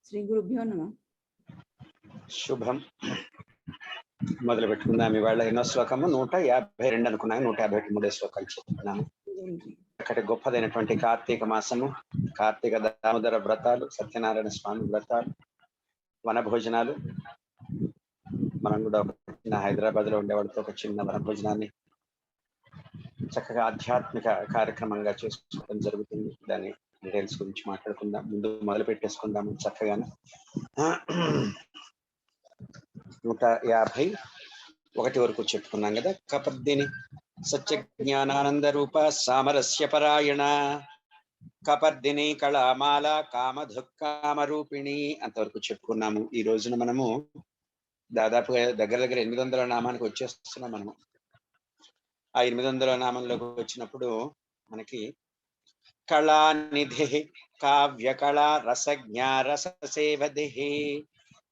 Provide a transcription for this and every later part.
శ్రీ గురుభ్యో నమః. శుభం. మొదలు పెట్టుకుందాం. ఇవాళ ఎన్నో శ్లోకము 152 అనుకున్నాను. 153 శ్లోకాలు చెప్తున్నాను. అక్కడ గొప్పదైనటువంటి కార్తీక మాసము, కార్తీక దామోదర వ్రతాలు, సత్యనారాయణ స్వామి వ్రతాలు, వనభోజనాలు. మనం కూడా ఒక చిన్న హైదరాబాద్ లో ఉండేవాడితో ఒక చిన్న వనభోజనాన్ని చక్కగా ఆధ్యాత్మిక కార్యక్రమంగా చేసుకోవడం జరుగుతుంది. దాని డీటెయిల్స్ గురించి మాట్లాడుకుందాం. ముందు మొదలు పెట్టేసుకుందాము చక్కగానే. 151 వరకు చెప్పుకున్నాం కదా. కపర్దిని సత్య జ్ఞానానంద రూప సామరస్య పరాయణ కపర్దిని కళామాల కామధుక్కామ రూపిణి అంతవరకు చెప్పుకున్నాము. ఈ రోజున మనము దాదాపుగా దగ్గర 800 నామానికి వచ్చేస్తున్నాం. మనము ఆ 800 నామంలోకి వచ్చినప్పుడు మనకి కళానిధి కావ్య కళా రసజ్ఞ రస సేవది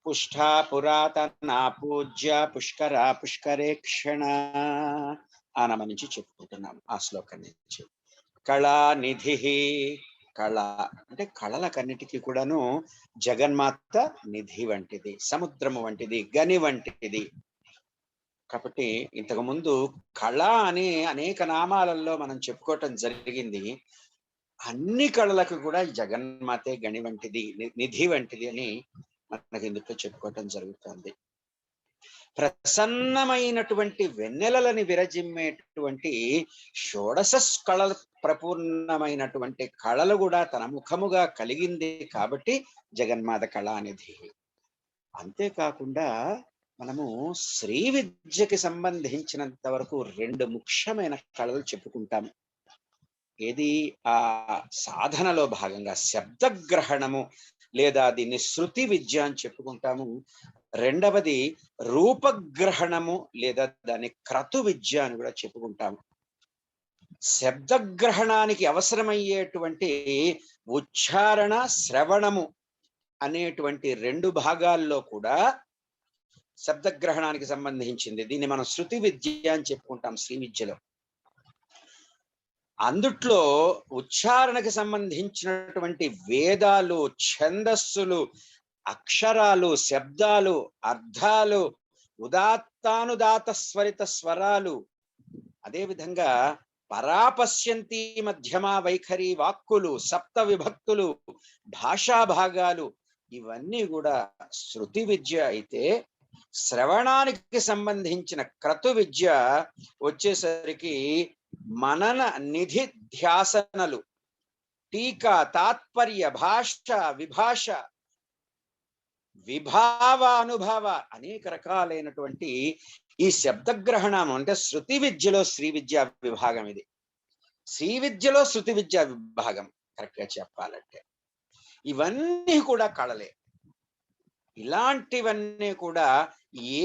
పుష్టా పురాతనా పూజ్య పుష్కర పుష్కరేక్షణ ఆ నామం నుంచి చెప్పుకుంటున్నాం. ఆ శ్లోకం నుంచి కళానిధి, కళ అంటే కళలకన్నిటికీ కూడాను జగన్మాత నిధి వంటిది, సముద్రము వంటిది, గని వంటిది. కాబట్టి ఇంతకు ముందు కళ అని అనేక నామాలలో మనం చెప్పుకోవటం జరిగింది. అన్ని కళలకు కూడా జగన్మాతే గని వంటిది, నిధి వంటిది అని మనకి ఇందులో చెప్పుకోవటం జరుగుతుంది. ప్రసన్నమైనటువంటి వెన్నెలలని విరజిమ్మేటువంటి షోడశ కళల ప్రపూర్ణమైనటువంటి కళలు కూడా తన ముఖముగా కలిగింది కాబట్టి జగన్మాత కళానిధి. అంతేకాకుండా మనము శ్రీ విద్యకి సంబంధించినంత వరకు 2 ముఖ్యమైన కళలు చెప్పుకుంటాము. ఏది ఆ సాధనలో భాగంగా శబ్దగ్రహణము లేదా దీన్ని శృతి విద్య అని చెప్పుకుంటాము. రెండవది రూపగ్రహణము లేదా దాన్ని క్రతు విద్య అని కూడా చెప్పుకుంటాము. శబ్దగ్రహణానికి అవసరమయ్యేటువంటి ఉచ్చారణ శ్రవణము అనేటువంటి 2 భాగాల్లో కూడా శబ్దగ్రహణానికి సంబంధించింది. దీన్ని మనం శృతి విద్య అని చెప్పుకుంటాం శ్రీ విద్యలో. అందుట్లో ఉచ్చారణకి సంబంధించినటువంటి వేదాలు, ఛందస్సులు, అక్షరాలు, శబ్దాలు, అర్థాలు, ఉదాత్తానుదాత స్వరిత స్వరాలు, అదేవిధంగా పరాపశ్యంతి మధ్యమా వైఖరి వాక్కులు, సప్త విభక్తులు, భాషా భాగాలు, ఇవన్నీ కూడా శృతి విద్య అయితే శ్రవణానికి సంబంధించిన క్రతు విద్య వచ్చేసరికి మనన నిధి ధ్యాసనలు, టీకా, తాత్పర్య, భాష, విభాష, విభావ, అనుభవ అనేక రకాలైనటువంటి ఈ శబ్దగ్రహణం అంటే శృతి విద్యలో శ్రీ విద్యా విభాగం. ఇది శ్రీ విద్యలో శృతి విద్యా విభాగం కరెక్ట్ గా చెప్పాలంటే. ఇవన్నీ కూడా కళలే. ఇలాంటివన్నీ కూడా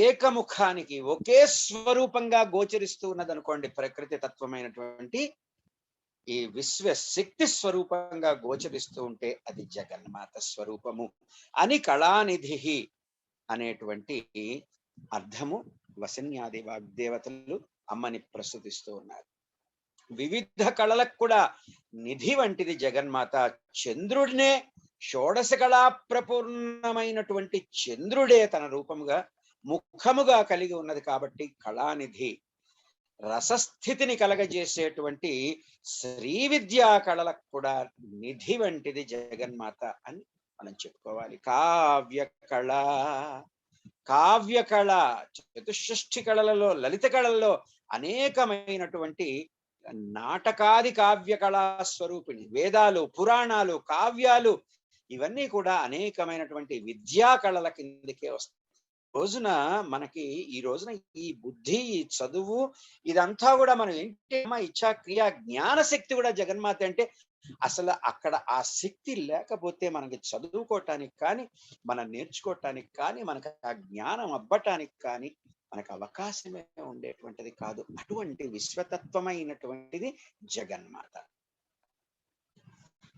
ఏకముఖానికి ఒకే స్వరూపంగా గోచరిస్తూ ఉన్నది అనుకోండి. ప్రకృతి తత్వమైనటువంటి ఈ విశ్వశక్తి స్వరూపంగా గోచరిస్తూ ఉంటే అది జగన్మాత స్వరూపము అని కళానిధి అనేటువంటి అర్థము వసన్యాది వాగ్దేవతలు అమ్మని ప్రస్తుతిస్తూ ఉన్నారు. వివిధ కళలకు కూడా నిధి వంటిది జగన్మాత. చంద్రుడినే షోడశ కళా ప్రపూర్ణమైనటువంటి చంద్రుడే తన రూపముగా ముఖముగా కలిగి ఉన్నది కాబట్టి కళానిధి. రసస్థితిని కలగజేసేటువంటి శ్రీ విద్యా కళలకు కూడా నిధి వంటిది జగన్మాత అని మనం చెప్పుకోవాలి. కావ్య కళ, కావ్య కళ చతుషష్ఠి కళలలో, లలిత కళల్లో అనేకమైనటువంటి నాటకాది కావ్య కళా స్వరూపిణి. వేదాలు, పురాణాలు, కావ్యాలు ఇవన్నీ కూడా అనేకమైనటువంటి విద్యా కళల కిందకే వస్తాయి. రోజున మనకి ఈ రోజున ఈ బుద్ధి, ఈ చదువు ఇదంతా కూడా మనం ఏంటి ఇచ్చా క్రియా జ్ఞాన శక్తి కూడా జగన్మాత. అంటే అసలు అక్కడ ఆ శక్తి లేకపోతే మనకి చదువుకోవటానికి కానీ, మనం నేర్చుకోవటానికి కానీ, మనకు ఆ జ్ఞానం అవ్వటానికి కానీ మనకు అవకాశమే ఉండేటువంటిది కాదు. అటువంటి విశ్వతత్వమైనటువంటిది జగన్మాత.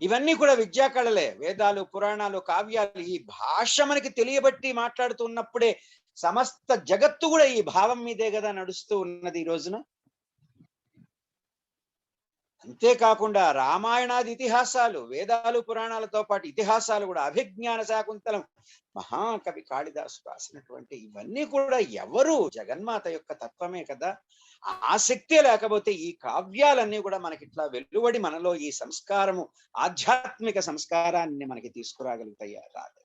ఇవన్నీ కూడా విద్యా కళలే. వేదాలు, పురాణాలు, కావ్యాలు ఈ భాష మనకి తెలియబట్టి మాట్లాడుతున్నప్పుడే సమస్త జగత్తు కూడా ఈ భావం మీదే కదా నడుస్తూ ఉన్నది ఈ రోజున. అంతేకాకుండా రామాయణాది ఇతిహాసాలు, వేదాలు పురాణాలతో పాటు ఇతిహాసాలు కూడా, అభిజ్ఞాన శాకుంతలం మహాకవి కాళిదాసు రాసినటువంటి ఇవన్నీ కూడా ఎవరు? జగన్మాత యొక్క తత్వమే కదా. ఆ శక్తే లేకపోతే ఈ కావ్యాలన్నీ కూడా మనకి ఇట్లా వెలువడి మనలో ఈ సంస్కారము, ఆధ్యాత్మిక సంస్కారాన్ని మనకి తీసుకురాగలుగుతాయా? రాదు.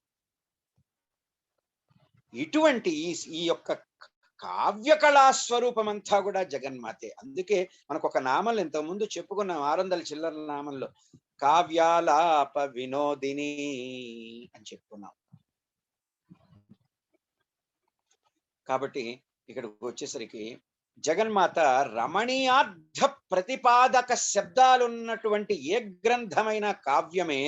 ఇటువంటి ఈ యొక్క కావ్య కళా స్వరూపమంతా కూడా జగన్మాతే. అందుకే మనకు ఒక నామంలో ఇంతకుముందు చెప్పుకున్నాం, 600 చిల్లర నామంలో కావ్యాలాప వినోదిని అని చెప్పుకున్నాం. కాబట్టి ఇక్కడికి వచ్చేసరికి జగన్మాత రమణీయార్థ ప్రతిపాదక శబ్దాలున్నటువంటి ఏ గ్రంథమైన కావ్యమే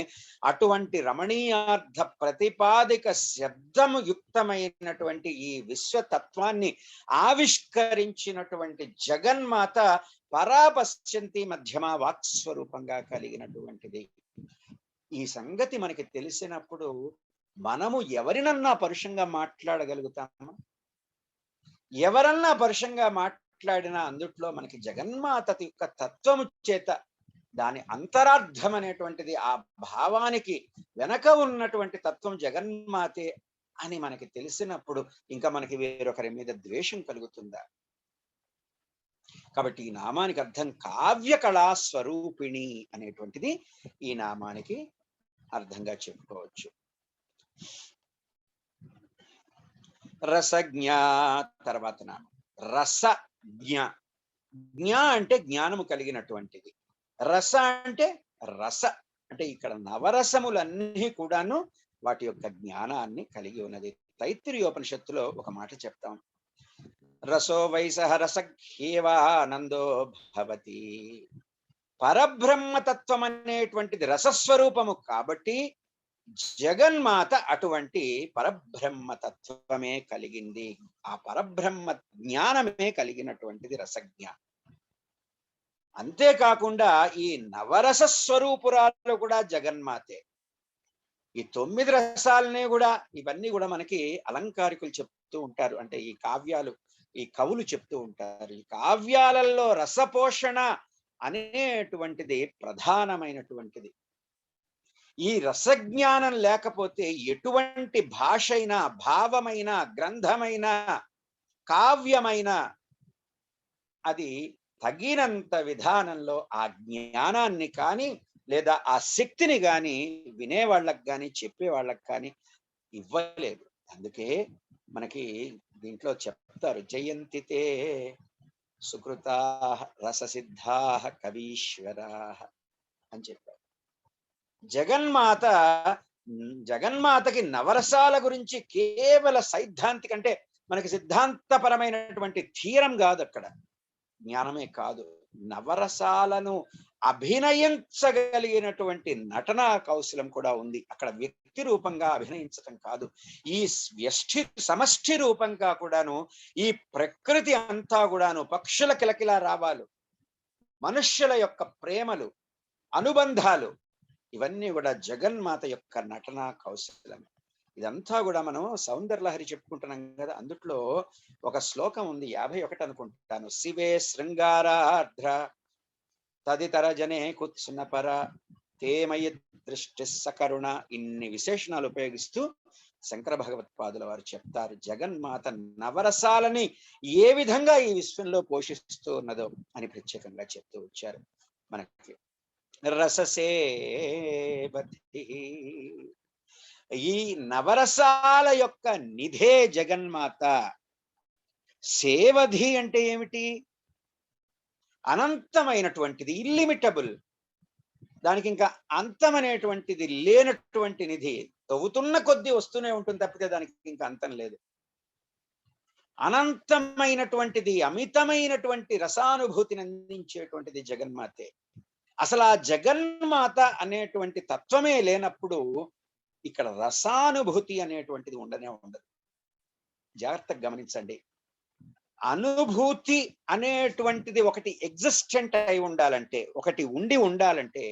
అటువంటి రమణీయార్థ ప్రతిపాదక శబ్దము యుక్తమైనటువంటి ఈ విశ్వతత్వాన్ని ఆవిష్కరించినటువంటి జగన్మాత పరాపశ్యంతి మధ్యమ వాక్స్వరూపంగా కలిగినటువంటిది. ఈ సంగతి మనకి తెలిసినప్పుడు మనము ఎవరినన్నా పరుషంగా మాట్లాడగలుగుతామా? ఎవరన్నా పరుషంగా మాట్లాడినా అందుట్లో మనకి జగన్మాత యొక్క తత్వము చేత దాని అంతరార్థం అనేటువంటిది, ఆ భావానికి వెనక ఉన్నటువంటి తత్వం జగన్మాతే అని మనకి తెలిసినప్పుడు ఇంకా మనకి వేరొకరి మీద ద్వేషం కలుగుతుందా? కాబట్టి ఈ నామానికి అర్థం కావ్య కళా స్వరూపిణి అనేటువంటిది ఈ నామానికి అర్థంగా చెప్పుకోవచ్చు. రసజ్ఞ తర్వాత నామం రసజ్ఞ. జ్ఞ అంటే జ్ఞానము కలిగినటువంటిది, రస అంటే రస అంటే ఇక్కడ నవరసములన్నీ కూడాను వాటి యొక్క జ్ఞానాన్ని కలిగి ఉన్నది. తైత్తిరీయోపనిషత్తులో ఒక మాట చెప్తాం, రసో వైసహ రసఘ్యేవానందో భవతి. పరబ్రహ్మతత్వం అనేటువంటిది రసస్వరూపము కాబట్టి జగన్మాత అటువంటి పరబ్రహ్మతత్వమే కలిగింది. ఆ పరబ్రహ్మ జ్ఞానమే కలిగినటువంటిది రసజ్ఞ. అంతేకాకుండా ఈ నవరస స్వరూపురాలు కూడా జగన్మాతే. ఈ 9 రసాలనే కూడా, ఇవన్నీ కూడా మనకి అలంకారికులు చెప్తూ ఉంటారు, అంటే ఈ కావ్యాలు, ఈ కవులు చెప్తూ ఉంటారు. ఈ కావ్యాలలో రసపోషణ అనేటువంటిది ప్రధానమైనటువంటిది. ఈ రసజ్ఞానం లేకపోతే ఎటువంటి భాష అయినా, భావమైన, గ్రంథమైన, కావ్యమైన అది తగినంత విధానంలో ఆ జ్ఞానాన్ని కానీ లేదా ఆ శక్తిని కానీ వినేవాళ్ళకి కానీ చెప్పేవాళ్ళకి కానీ ఇవ్వలేదు. అందుకే మనకి దీంట్లో చెప్తారు, జయంతితే సుకృతా రససిద్ధా కవీశ్వరా అని చెప్పారు. జగన్మాతకి నవరసాల గురించి కేవల సైద్ధాంతిక, అంటే మనకి సిద్ధాంతపరమైనటువంటి థీరం కాదు, అక్కడ జ్ఞానమే కాదు, నవరసాలను అభినయించగలిగినటువంటి నటనా కౌశలం కూడా ఉంది. అక్కడ వ్యక్తి రూపంగా అభినయించటం కాదు, ఈ సమష్టి రూపంగా కూడాను ఈ ప్రకృతి అంతా కూడాను, పక్షుల కిలకిలా రావాలు, మనుష్యుల యొక్క ప్రేమలు, అనుబంధాలు, ఇవన్నీ కూడా జగన్మాత యొక్క నటనా కౌశలం. ఇదంతా కూడా మనం సౌందర్యలహరి చెప్పుకుంటున్నాం కదా, అందుట్లో ఒక శ్లోకం ఉంది, 51 అనుకుంటాను, శివే శృంగారార్ధ్ర తదితర జనే కుత్సునపర తేమయ దృష్టి సకరుణ. ఇన్ని విశేషణాలు ఉపయోగిస్తూ శంకర భగవత్పాదుల వారు చెప్తారు, జగన్మాత నవరసాలని ఏ విధంగా ఈ విశ్వంలో పోషిస్తూ ఉన్నదో అని ప్రత్యేకంగా చెప్తూ వచ్చారు. మనకి రససేవతి, ఈ నవరసాల యొక్క నిధే జగన్మాత. సేవధి అంటే ఏమిటి? అనంతమైనటువంటిది, ఇల్లిమిటబుల్, దానికి ఇంకా అంతం అనేటువంటిది లేనటువంటి నిధి. తవ్వుతున్న కొద్దీ వస్తూనే ఉంటుంది తప్పితే దానికి ఇంకా అంతం లేదు. అనంతమైనటువంటిది, అమితమైనటువంటి రసానుభూతిని అందించేటువంటిది జగన్మాతే. అసలు ఆ జగన్మాత అనేటువంటి తత్వమే లేనప్పుడు ఇక్కడ రసానుభూతి అనేటువంటిది ఉండనే ఉండదు. జాగ్రత్తగా గమనించండి, అనుభూతి అనేటువంటిది ఒకటి ఎగ్జిస్టెంట్ అయి ఉండాలంటే, ఒకటి ఉండాలంటే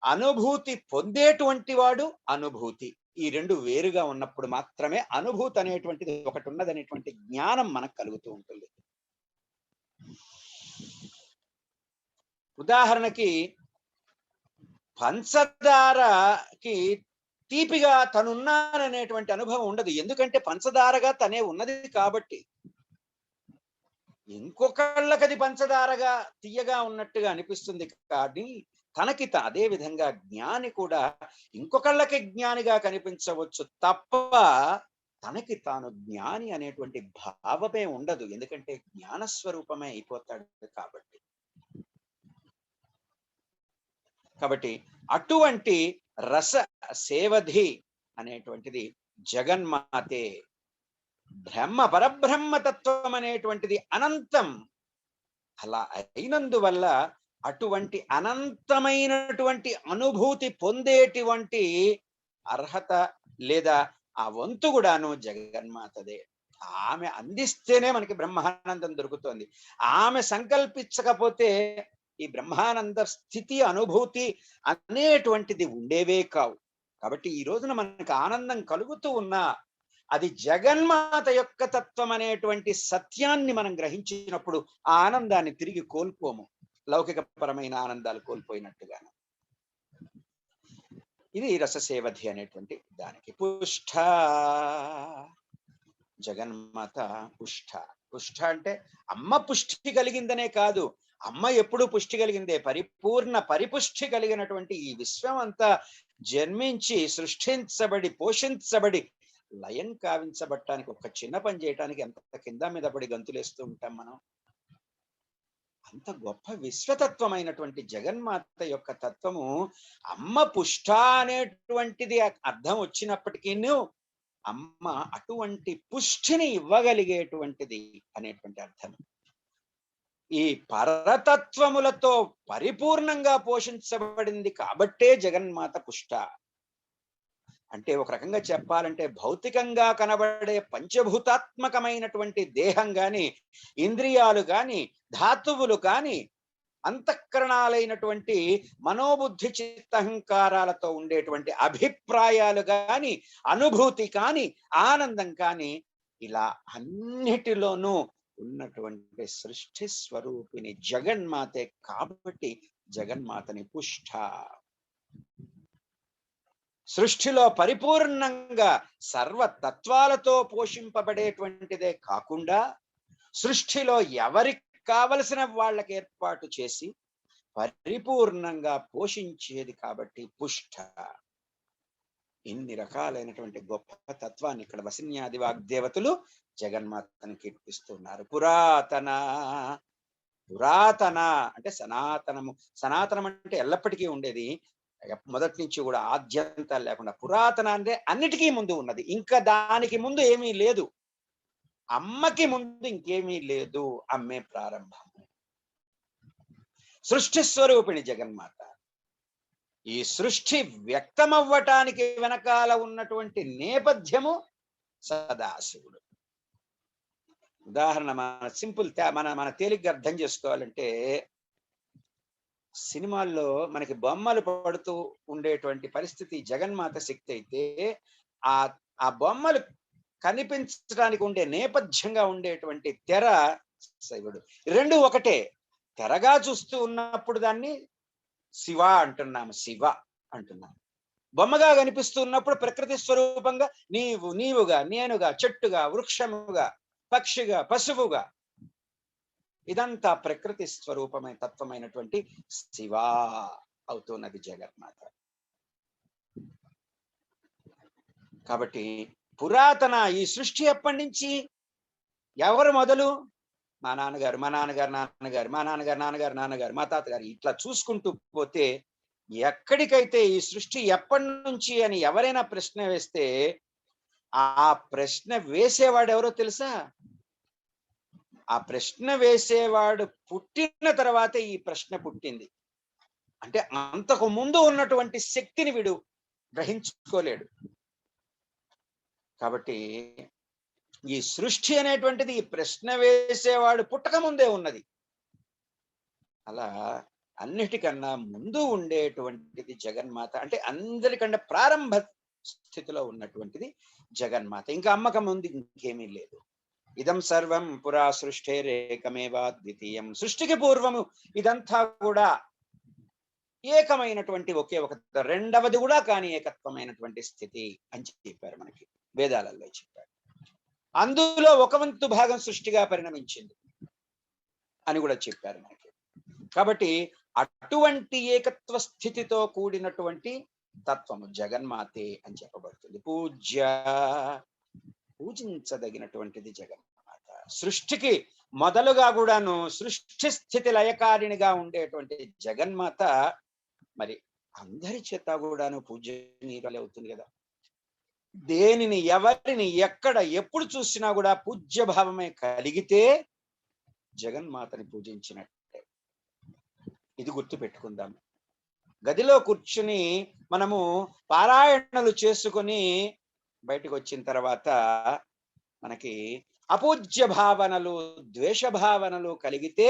అనుభూతి పొందేటువంటి వాడు, అనుభూతి, ఈ రెండు వేరుగా ఉన్నప్పుడు మాత్రమే అనుభూతి అనేటువంటిది ఒకటి ఉన్నదనేటువంటి జ్ఞానం మనకు కలుగుతూ ఉంటుంది. ఉదాహరణకి పంచదారకి తీపిగా తనున్నాననేటువంటి అనుభవం ఉండదు, ఎందుకంటే పంచదారగా తనే ఉన్నది కాబట్టి. ఇంకొకళ్ళకి అది పంచదారగా తీయగా ఉన్నట్టుగా అనిపిస్తుంది, కానీ తనకి అదే విధంగా జ్ఞాని కూడా ఇంకొకళ్ళకి జ్ఞానిగా కనిపించవచ్చు తప్ప తనకి తాను జ్ఞాని అనేటువంటి భావమే ఉండదు, ఎందుకంటే జ్ఞానస్వరూపమే అయిపోతాడు కాబట్టి. కాబట్టి అటువంటి రస సేవధి అనేటువంటిది జగన్మాతే. పరబ్రహ్మ తత్వం అనేటువంటిది అనంతం. అలా అయినందువల్ల అటువంటి అనంతమైనటువంటి అనుభూతి పొందేటువంటి అర్హత లేదా ఆ వంతు కూడాను జగన్మాతదే. ఆమె అందిస్తేనే మనకి బ్రహ్మానందం దొరుకుతుంది. ఆమె సంకల్పించకపోతే ఈ బ్రహ్మానంద స్థితి అనుభూతి అనేటువంటిది ఉండేవే కావు. కాబట్టి ఈ రోజున మనకు ఆనందం కలుగుతూ ఉన్నా అది జగన్మాత యొక్క తత్వం అనేటువంటి సత్యాన్ని మనం గ్రహించినప్పుడు ఆ ఆనందాన్ని తిరిగి కోల్పోము, లౌకిక పరమైన ఆనందాలు కోల్పోయినట్టుగా. ఇది రససేవధి అనేటువంటి దానికి. పుష్ట, జగన్మాత పుష్ట. పుష్ట అంటే అమ్మ పుష్టి కలిగిందనే కాదు, అమ్మ ఎప్పుడు పుష్టి కలిగిందే. పరిపూర్ణ పరిపుష్టి కలిగినటువంటి ఈ విశ్వం అంతా జన్మించి సృష్టించబడి పోషించబడి లయం కావించబట్టానికి ఒక చిన్న పని చేయటానికి ఎంత కింద మీద పడి గంతులేస్తూ ఉంటాం మనం. అంత గొప్ప విశ్వతత్వమైనటువంటి జగన్మాత యొక్క తత్వము అమ్మ పుష్ట అనేటువంటిది అర్థం వచ్చినప్పటికీ అమ్మ అటువంటి పుష్టిని ఇవ్వగలిగేటువంటిది అనేటువంటి అర్థం. ఈ పరతత్వములతో పరిపూర్ణంగా పోషించబడింది కాబట్టే జగన్మాత పుష్ట. అంటే ఒక రకంగా చెప్పాలంటే భౌతికంగా కనబడే పంచభూతాత్మకమైనటువంటి దేహం గాని, ఇంద్రియాలు గాని, ధాతువులు కాని, అంతఃకరణాలైనటువంటి మనోబుద్ధి చిత్తహంకారాలతో ఉండేటువంటి అభిప్రాయాలు కాని, అనుభూతి కాని, ఆనందం కాని, ఇలా అన్నిటిలోనూ ఉన్నటువంటి సృష్టి స్వరూపిణి జగన్మాతే కాబట్టి జగన్మాతని పుష్ట. సృష్టిలో పరిపూర్ణంగా సర్వతత్వాలతో పోషింపబడేటువంటిదే కాకుండా సృష్టిలో ఎవరికి కావలసిన వాళ్ళకి ఏర్పాటు చేసి పరిపూర్ణంగా పోషించేది కాబట్టి పుష్ట. ఇన్ని రకాలైనటువంటి గొప్ప తత్వాన్ని ఇక్కడ వసిన్యాది వాగ్దేవతలు జగన్మాతను కీర్తిస్తున్నారు. పురాతన, పురాతన అంటే సనాతనము. సనాతనం అంటే ఎల్లప్పటికీ ఉండేది, మొదటి నుంచి కూడా ఆద్యంతాలు లేకుండా. పురాతన అంటే అన్నిటికీ ముందు ఉన్నది, ఇంకా దానికి ముందు ఏమీ లేదు. అమ్మకి ముందు ఇంకేమీ లేదు, అమ్మే ప్రారంభం. సృష్టి స్వరూపిణి జగన్మాత. ఈ సృష్టి వ్యక్తమవ్వటానికి వెనకాల ఉన్నటువంటి నేపథ్యము సదాశివుడు. ఉదాహరణ మన సింపుల్ మన తేలిగ్గా అర్థం చేసుకోవాలంటే, సినిమాల్లో మనకి బొమ్మలు పడుతూ ఉండేటువంటి పరిస్థితి జగన్మాత శక్తి అయితే, ఆ బొమ్మలు కనిపించడానికి ఉండే నేపథ్యంగా ఉండేటువంటి తెర శివుడు. రెండు ఒకటే. తెరగా చూస్తూ ఉన్నప్పుడు దాన్ని శివ అంటున్నాము, శివ అంటున్నాము. బొమ్మగా కనిపిస్తున్నప్పుడు ప్రకృతి స్వరూపంగా నీవుగా, నేనుగా, చెట్టుగా, వృక్షముగా, పక్షిగా, పశువుగా, ఇదంతా ప్రకృతి స్వరూపమైన తత్వమైనటువంటి శివ అవుతున్నది జగన్మాత. కాబట్టి పురాతన ఈ సృష్టి ఎప్పటి నుంచి, ఎవరు మొదలు? మా నాన్నగారు, మా నాన్నగారు నాన్నగారు, మా నాన్నగారు నాన్నగారు నాన్నగారు, మా తాతగారు, ఇట్లా చూసుకుంటూ పోతే ఎక్కడికైతే ఈ సృష్టి ఎప్పటి నుంచి అని ఎవరైనా ప్రశ్న వేస్తే ఆ ప్రశ్న వేసేవాడు ఎవరో తెలుసా? ఆ ప్రశ్న వేసేవాడు పుట్టిన తర్వాతే ఈ ప్రశ్న పుట్టింది. అంటే అంతకు ముందు ఉన్నటువంటి శక్తిని వీడు గ్రహించుకోలేడు. కాబట్టి ఈ సృష్టి అనేటువంటిది ఈ ప్రశ్న వేసేవాడు పుట్టక ముందే ఉన్నది. అలా అన్నిటికన్నా ముందు ఉండేటువంటిది జగన్మాత. అంటే అందరికన్నా ప్రారంభ స్థితిలో ఉన్నటువంటిది జగన్మాత. ఇంకా అమ్మక ముందు ఇంకేమీ లేదు. ఇదం సర్వం పురా సృష్టేరేకమేవా ద్వితీయం. సృష్టికి పూర్వము ఇదంతా కూడా ఏకమైనటువంటి ఒకే ఒక రెండవది కూడా కాని ఏకత్వమైనటువంటి స్థితి అని చెప్పారు, మనకి వేదాలలో చెప్పారు. అందులో ఒక వంతు భాగం సృష్టిగా పరిణమించింది అని కూడా చెప్పారు మనకి. కాబట్టి అటువంటి ఏకత్వ స్థితితో కూడినటువంటి తత్వము జగన్మాతే అని చెప్పబడుతుంది. పూజించదగినటువంటిది జగన్మాత. సృష్టికి మొదలుగా కూడాను సృష్టి స్థితి లయకారిణిగా ఉండేటువంటి జగన్మాత మరి అందరి చేత కూడాను పూజనీయురాలు అవుతుంది కదా. దేనిని, ఎవరిని, ఎక్కడ, ఎప్పుడు చూసినా కూడా పూజ్య భావమే కలిగితే జగన్మాతని పూజించినట్టే. ఇది గుర్తు పెట్టుకుందాం. గదిలో కూర్చుని మనము పారాయణలు చేసుకుని బయటకు వచ్చిన తర్వాత మనకి అపూజ్య భావనలు, ద్వేష భావనలు కలిగితే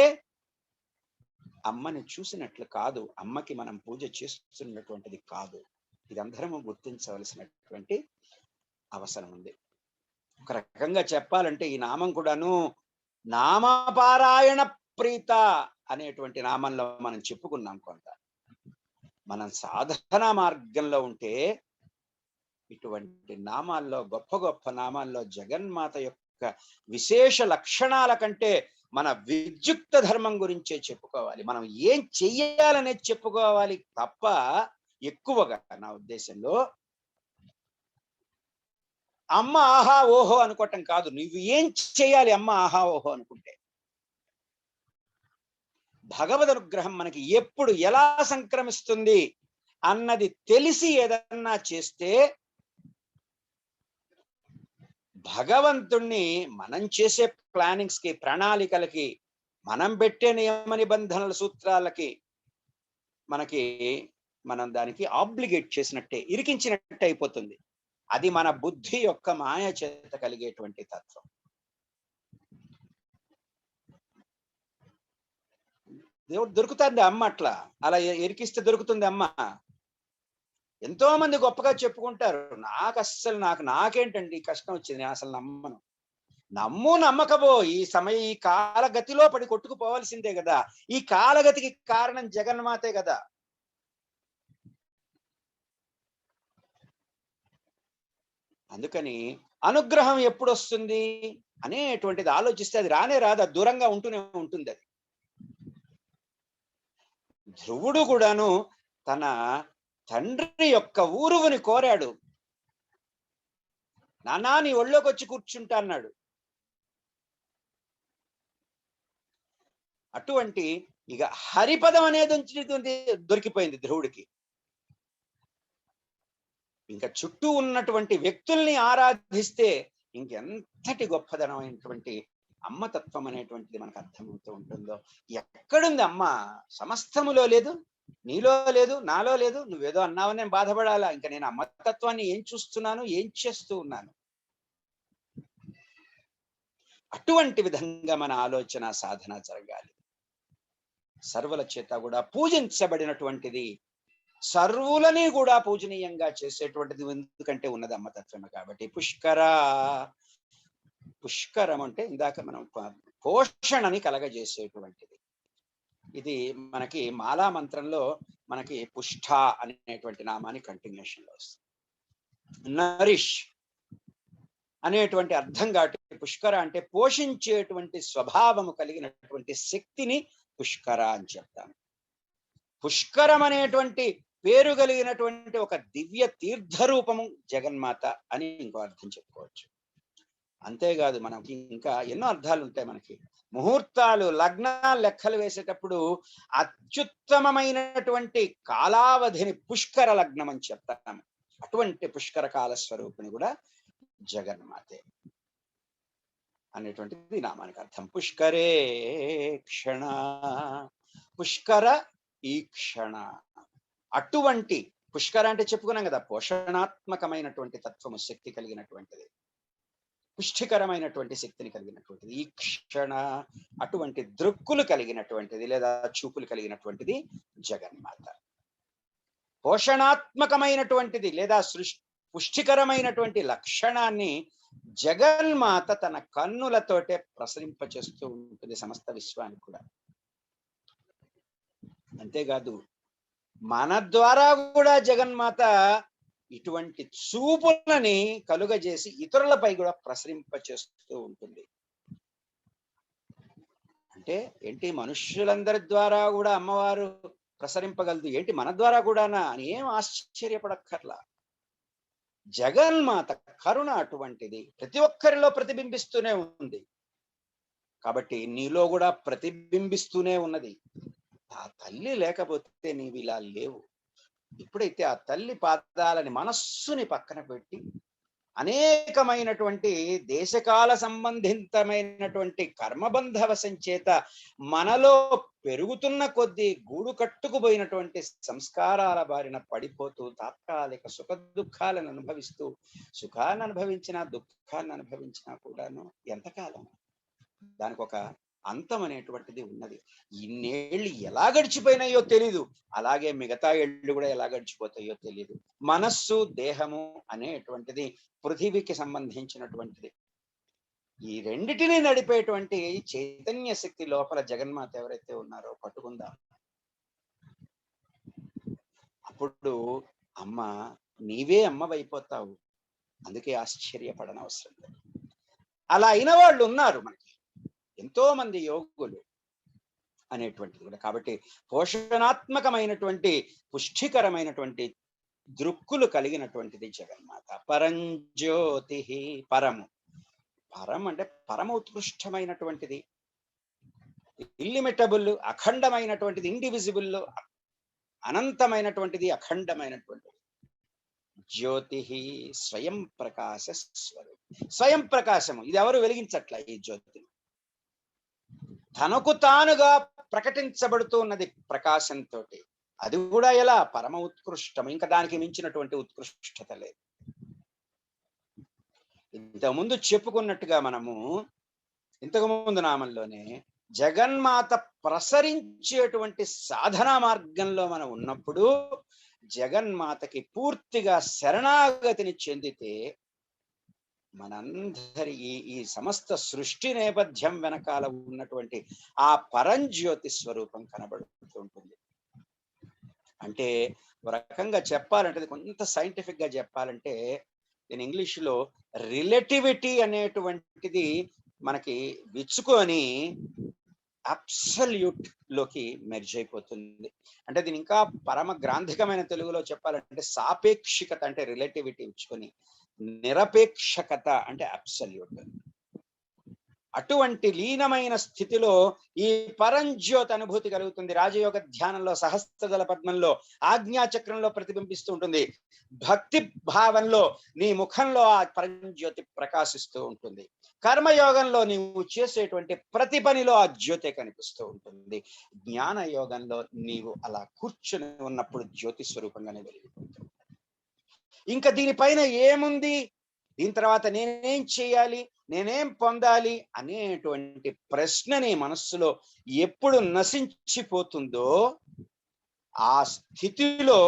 అమ్మని చూసినట్లు కాదు, అమ్మకి మనం పూజ చేస్తున్నటువంటిది కాదు. ఇదందరము గుర్తించవలసినటువంటి అవసరం ఉంది. ఒక రకంగా చెప్పాలంటే ఈ నామం కూడాను నామపారాయణ ప్రీత అనేటువంటి నామంలో మనం చెప్పుకున్నాం. కొంత మనం సాధన మార్గంలో ఉంటే ఇటువంటి నామాల్లో, గొప్ప గొప్ప నామాల్లో జగన్మాత యొక్క విశేష లక్షణాల కంటే మన విద్యుక్త ధర్మం గురించే చెప్పుకోవాలి. మనం ఏం చెయ్యాలనేది చెప్పుకోవాలి తప్ప ఎక్కువగా నా ఉద్దేశంలో అమ్మ ఆహా ఓహో అనుకోవటం కాదు. నువ్వు ఏం చేయాలి అమ్మ ఆహా ఓహో అనుకుంటే? భగవద్ అనుగ్రహం మనకి ఎప్పుడు ఎలా సంక్రమిస్తుంది అన్నది తెలిసి ఏదన్నా చేస్తే భగవంతుణ్ణి మనం చేసే ప్లానింగ్స్ కి, ప్రణాళికలకి, మనం పెట్టే నియమ నిబంధనల సూత్రాలకి మనం దానికి ఆబ్లిగేట్ చేసినట్టే, ఇరికించినట్టే అయిపోతుంది. అది మన బుద్ధి యొక్క మాయ చేత కలిగేటువంటి తత్వం. దేవుడు దొరుకుతుంది అమ్మ, అలా ఎరికిస్తే దొరుకుతుంది అమ్మ. ఎంతో మంది గొప్పగా చెప్పుకుంటారు, నాకేంటండి కష్టం వచ్చింది, నేను అసలు నమ్మను. నమ్మకబో, ఈ కాలగతిలో పడి కొట్టుకుపోవాల్సిందే కదా. ఈ కాలగతికి కారణం జగన్మాతే కదా. అందుకని అనుగ్రహం ఎప్పుడు వస్తుంది అనేటువంటిది ఆలోచిస్తే అది రానే రాదు, అది దూరంగా ఉంటూనే ఉంటుంది. అది ధ్రువుడు కూడాను తన తండ్రి యొక్క ఊరువుని కోరాడు. నానా నీ ఒళ్ళోకి వచ్చి కూర్చుంటా అన్నాడు. అటువంటి ఇక హరిపదం అనేది దొరికిపోయింది ధ్రువుడికి. ఇంకా చుట్టూ ఉన్నటువంటి వ్యక్తుల్ని ఆరాధిస్తే ఇంకెంతటి గొప్పదనమైనటువంటి అమ్మతత్వం అనేటువంటిది మనకు అర్థమవుతూ ఉంటుందో. ఎక్కడుంది అమ్మ? సమస్తములో లేదు, నీలో లేదు, నాలో లేదు. నువ్వేదో అన్నావు, నేను బాధపడాలా? ఇంకా నేను అమ్మతత్వాన్ని ఏం చూస్తున్నాను, ఏం చేస్తూ ఉన్నాను? అటువంటి విధంగా మన ఆలోచన, సాధన జరగాలి. సర్వుల చేత కూడా పూజించబడినటువంటిది, సర్వులని కూడా పూజనీయంగా చేసేటువంటిది ఎందుకంటే ఉన్నది అమ్మతత్వమే కాబట్టి. పుష్కరం అంటే ఇందాక మనం పోషణని కలగజేసేటువంటిది. ఇది మనకి మాలా మంత్రంలో మనకి పుష్ఠ అనేటువంటి నామాన్ని కంటిన్యూషన్ లో వస్తుంది. నరిష్ అనేటువంటి అర్థం కాబట్టి పుష్కర అంటే పోషించేటువంటి స్వభావము కలిగినటువంటి శక్తిని పుష్కర అని చెప్తాను. పుష్కరం అనేటువంటి పేరు కలిగినటువంటి ఒక దివ్య తీర్థరూపము జగన్మాత అని ఇంకో అర్థం చెప్పుకోవచ్చు. అంతేకాదు మనకి ఇంకా ఎన్నో అర్థాలు ఉంటాయి. మనకి ముహూర్తాలు, లగ్నాలు లెక్కలు వేసేటప్పుడు అత్యుత్తమమైనటువంటి కాలావధిని పుష్కర లగ్నం అని చెప్తాము. అటువంటి పుష్కర కాల స్వరూపిణి కూడా జగన్మాతే అనేటువంటిది నామానికి అర్థం. పుష్కరే క్షణ, పుష్కర ఈ క్షణ. అటువంటి పుష్కర అంటే చెప్పుకున్నాం కదా, పోషణాత్మకమైనటువంటి తత్వము, శక్తి కలిగినటువంటిది, పుష్టికరమైనటువంటి శక్తిని కలిగినటువంటిది. ఈ క్షణ అటువంటి దృక్కులు కలిగినటువంటిది లేదా చూపులు కలిగినటువంటిది జగన్మాత. పోషణాత్మకమైనటువంటిది లేదా పుష్టికరమైనటువంటి లక్షణాన్ని జగన్మాత తన కన్నులతోటే ప్రసరింపచేస్తూ ఉంటుంది సమస్త విశ్వానికి కూడా. అంతేకాదు మన ద్వారా కూడా జగన్మాత ఇటువంటి చూపులని కలుగజేసి ఇతరులపై కూడా ప్రసరింప చేస్తూ ఉంటుంది. అంటే ఏంటి, మనుష్యులందరి ద్వారా కూడా అమ్మవారు ప్రసరింపగలదు, ఏంటి మన ద్వారా కూడానా అని ఏం ఆశ్చర్యపడక్కర్లా. జగన్మాత కరుణ అటువంటిది, ప్రతి ఒక్కరిలో ప్రతిబింబిస్తూనే ఉంది. కాబట్టి నీలో కూడా ప్రతిబింబిస్తూనే ఉన్నది. ఆ తల్లి లేకపోతే నీవు ఇలా లేవు. ఇప్పుడైతే ఆ తల్లి పాదాలని మనస్సుని పక్కన పెట్టి అనేకమైనటువంటి దేశకాల సంబంధితమైనటువంటి కర్మబంధవ సంచేత మనలో పెరుగుతున్న కొద్దీ గూడు కట్టుకుపోయినటువంటి సంస్కారాల బారిన పడిపోతూ తాత్కాలిక సుఖ దుఃఖాలను అనుభవిస్తూ, సుఖాన్ని అనుభవించినా దుఃఖాన్ని అనుభవించినా కూడాను ఎంతకాలం? దానికి ఒక అంతం అనేటువంటిది ఉన్నది. ఇన్నేళ్ళు ఎలా గడిచిపోయినాయో తెలీదు, అలాగే మిగతా ఏళ్ళు కూడా ఎలా గడిచిపోతాయో తెలీదు. మనస్సు దేహము అనేటువంటిది పృథివీకి సంబంధించినటువంటిది. ఈ రెండిటిని నడిపేటువంటి చైతన్య శక్తి లోపల జగన్మాత ఎవరైతే ఉన్నారో పట్టుకుందాం. అప్పుడు అమ్మ నీవే అమ్మవైపోతావు. అందుకే ఆశ్చర్యపడనవసరం లేదు. అలా అయిన వాళ్ళు ఉన్నారు మనకి ఎంతో మంది యోగులు అనేటువంటిది కూడా. కాబట్టి పోషణాత్మకమైనటువంటి పుష్టికరమైనటువంటి దృక్కులు కలిగినటువంటిది జగన్మాత. పరంజ్యోతి, పరము. పరం అంటే పరమ ఉత్కృష్టమైనటువంటిది, ఇల్లిమిటబుల్, అఖండమైనటువంటిది, ఇండివిజిబుల్, అనంతమైనటువంటిది, అఖండమైనటువంటిది. జ్యోతి స్వయం ప్రకాశ స్వరూపం. స్వయం ప్రకాశము, ఇది ఎవరు వెలిగించట్ల. ఈ జ్యోతిని తనకు తానుగా ప్రకటించబడుతూ ఉన్నది ప్రకాశంతో. అది కూడా ఎలా? పరమ ఉత్కృష్టం, ఇంకా దానికి మించినటువంటి ఉత్కృష్టత లేదు. ఇంతకుముందు చెప్పుకున్నట్టుగా మనము ఇంతకుముందు నామంలోనే జగన్మాత ప్రసరించేటువంటి సాధనా మార్గంలో మనం ఉన్నప్పుడు జగన్మాతకి పూర్తిగా శరణాగతిని చెందితే మనందరి ఈ సమస్త సృష్టి నేపథ్యం వెనకాల ఉన్నటువంటి ఆ పరంజ్యోతి స్వరూపం కనబడుతూ ఉంటుంది. అంటే ఒక రకంగా చెప్పాలంటే, కొంత సైంటిఫిక్ గా చెప్పాలంటే, నేను ఇంగ్లీష్లో రిలేటివిటీ అనేటువంటిది మనకి విచ్చుకొని అబ్సల్యూట్ లోకి మెర్జ్ అయిపోతుంది. అంటే దీని ఇంకా పరమ గ్రాంధికమైన తెలుగులో చెప్పాలంటే సాపేక్షికత అంటే రిలేటివిటీ విచ్చుకొని నిరపేక్షకత అంటే అబ్సల్యూట్. అటువంటి లీనమైన స్థితిలో ఈ పరంజ్యోతి అనుభూతి కలుగుతుంది. రాజయోగ ధ్యానంలో సహస్రదళ పద్మంలో ఆజ్ఞాచక్రంలో ప్రతిబింబిస్తూ ఉంటుంది. భక్తి భావంలో నీ ముఖంలో ఆ పరంజ్యోతి ప్రకాశిస్తూ ఉంటుంది. కర్మయోగంలో నీవు చేసేటువంటి ప్రతి పనిలో ఆ జ్యోతి కనిపిస్తూ ఉంటుంది. జ్ఞాన యోగంలో నీవు అలా కూర్చొని ఉన్నప్పుడు జ్యోతి స్వరూపంగానే వెలిగిపోతుంది. ఇంకా దీనిపైన ఏముంది, దీని తర్వాత నేనేం చేయాలి, నేనేం పొందాలి అనేటువంటి ప్రశ్నని మనస్సులో ఎప్పుడు నశించిపోతుందో ఆ స్థితిలో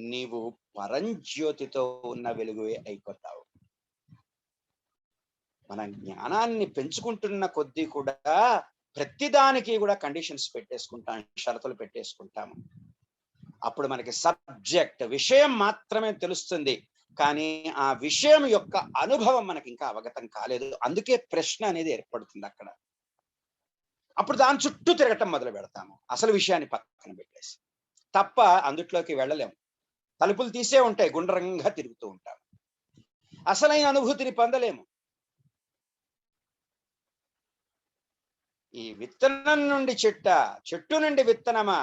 నీవు పరంజ్యోతితో ఉన్న వెలుగువే అయిపోతావు. మన జ్ఞానాన్ని పెంచుకుంటున్న కొద్దీ కూడా ప్రతిదానికి కూడా కండిషన్స్ పెట్టేసుకుంటాం, షరతులు పెట్టేసుకుంటాము. అప్పుడు మనకి సబ్జెక్ట్ విషయం మాత్రమే తెలుస్తుంది, కానీ ఆ విషయం యొక్క అనుభవం మనకి ఇంకా అవగతం కాలేదు. అందుకే ప్రశ్న అనేది ఏర్పడుతుంది అక్కడ. అప్పుడు దాని చుట్టూ తిరగటం మొదలు పెడతాము, అసలు విషయాన్ని పక్కన పెట్టేసి. తప్ప అందుట్లోకి వెళ్ళలేము. తలుపులు తీసే ఉంటాయి, గుండ్రంగా తిరుగుతూ ఉంటాము, అసలైన అనుభూతిని పొందలేము. ఈ విత్తనం నుండి చెట్టు నుండి విత్తనమా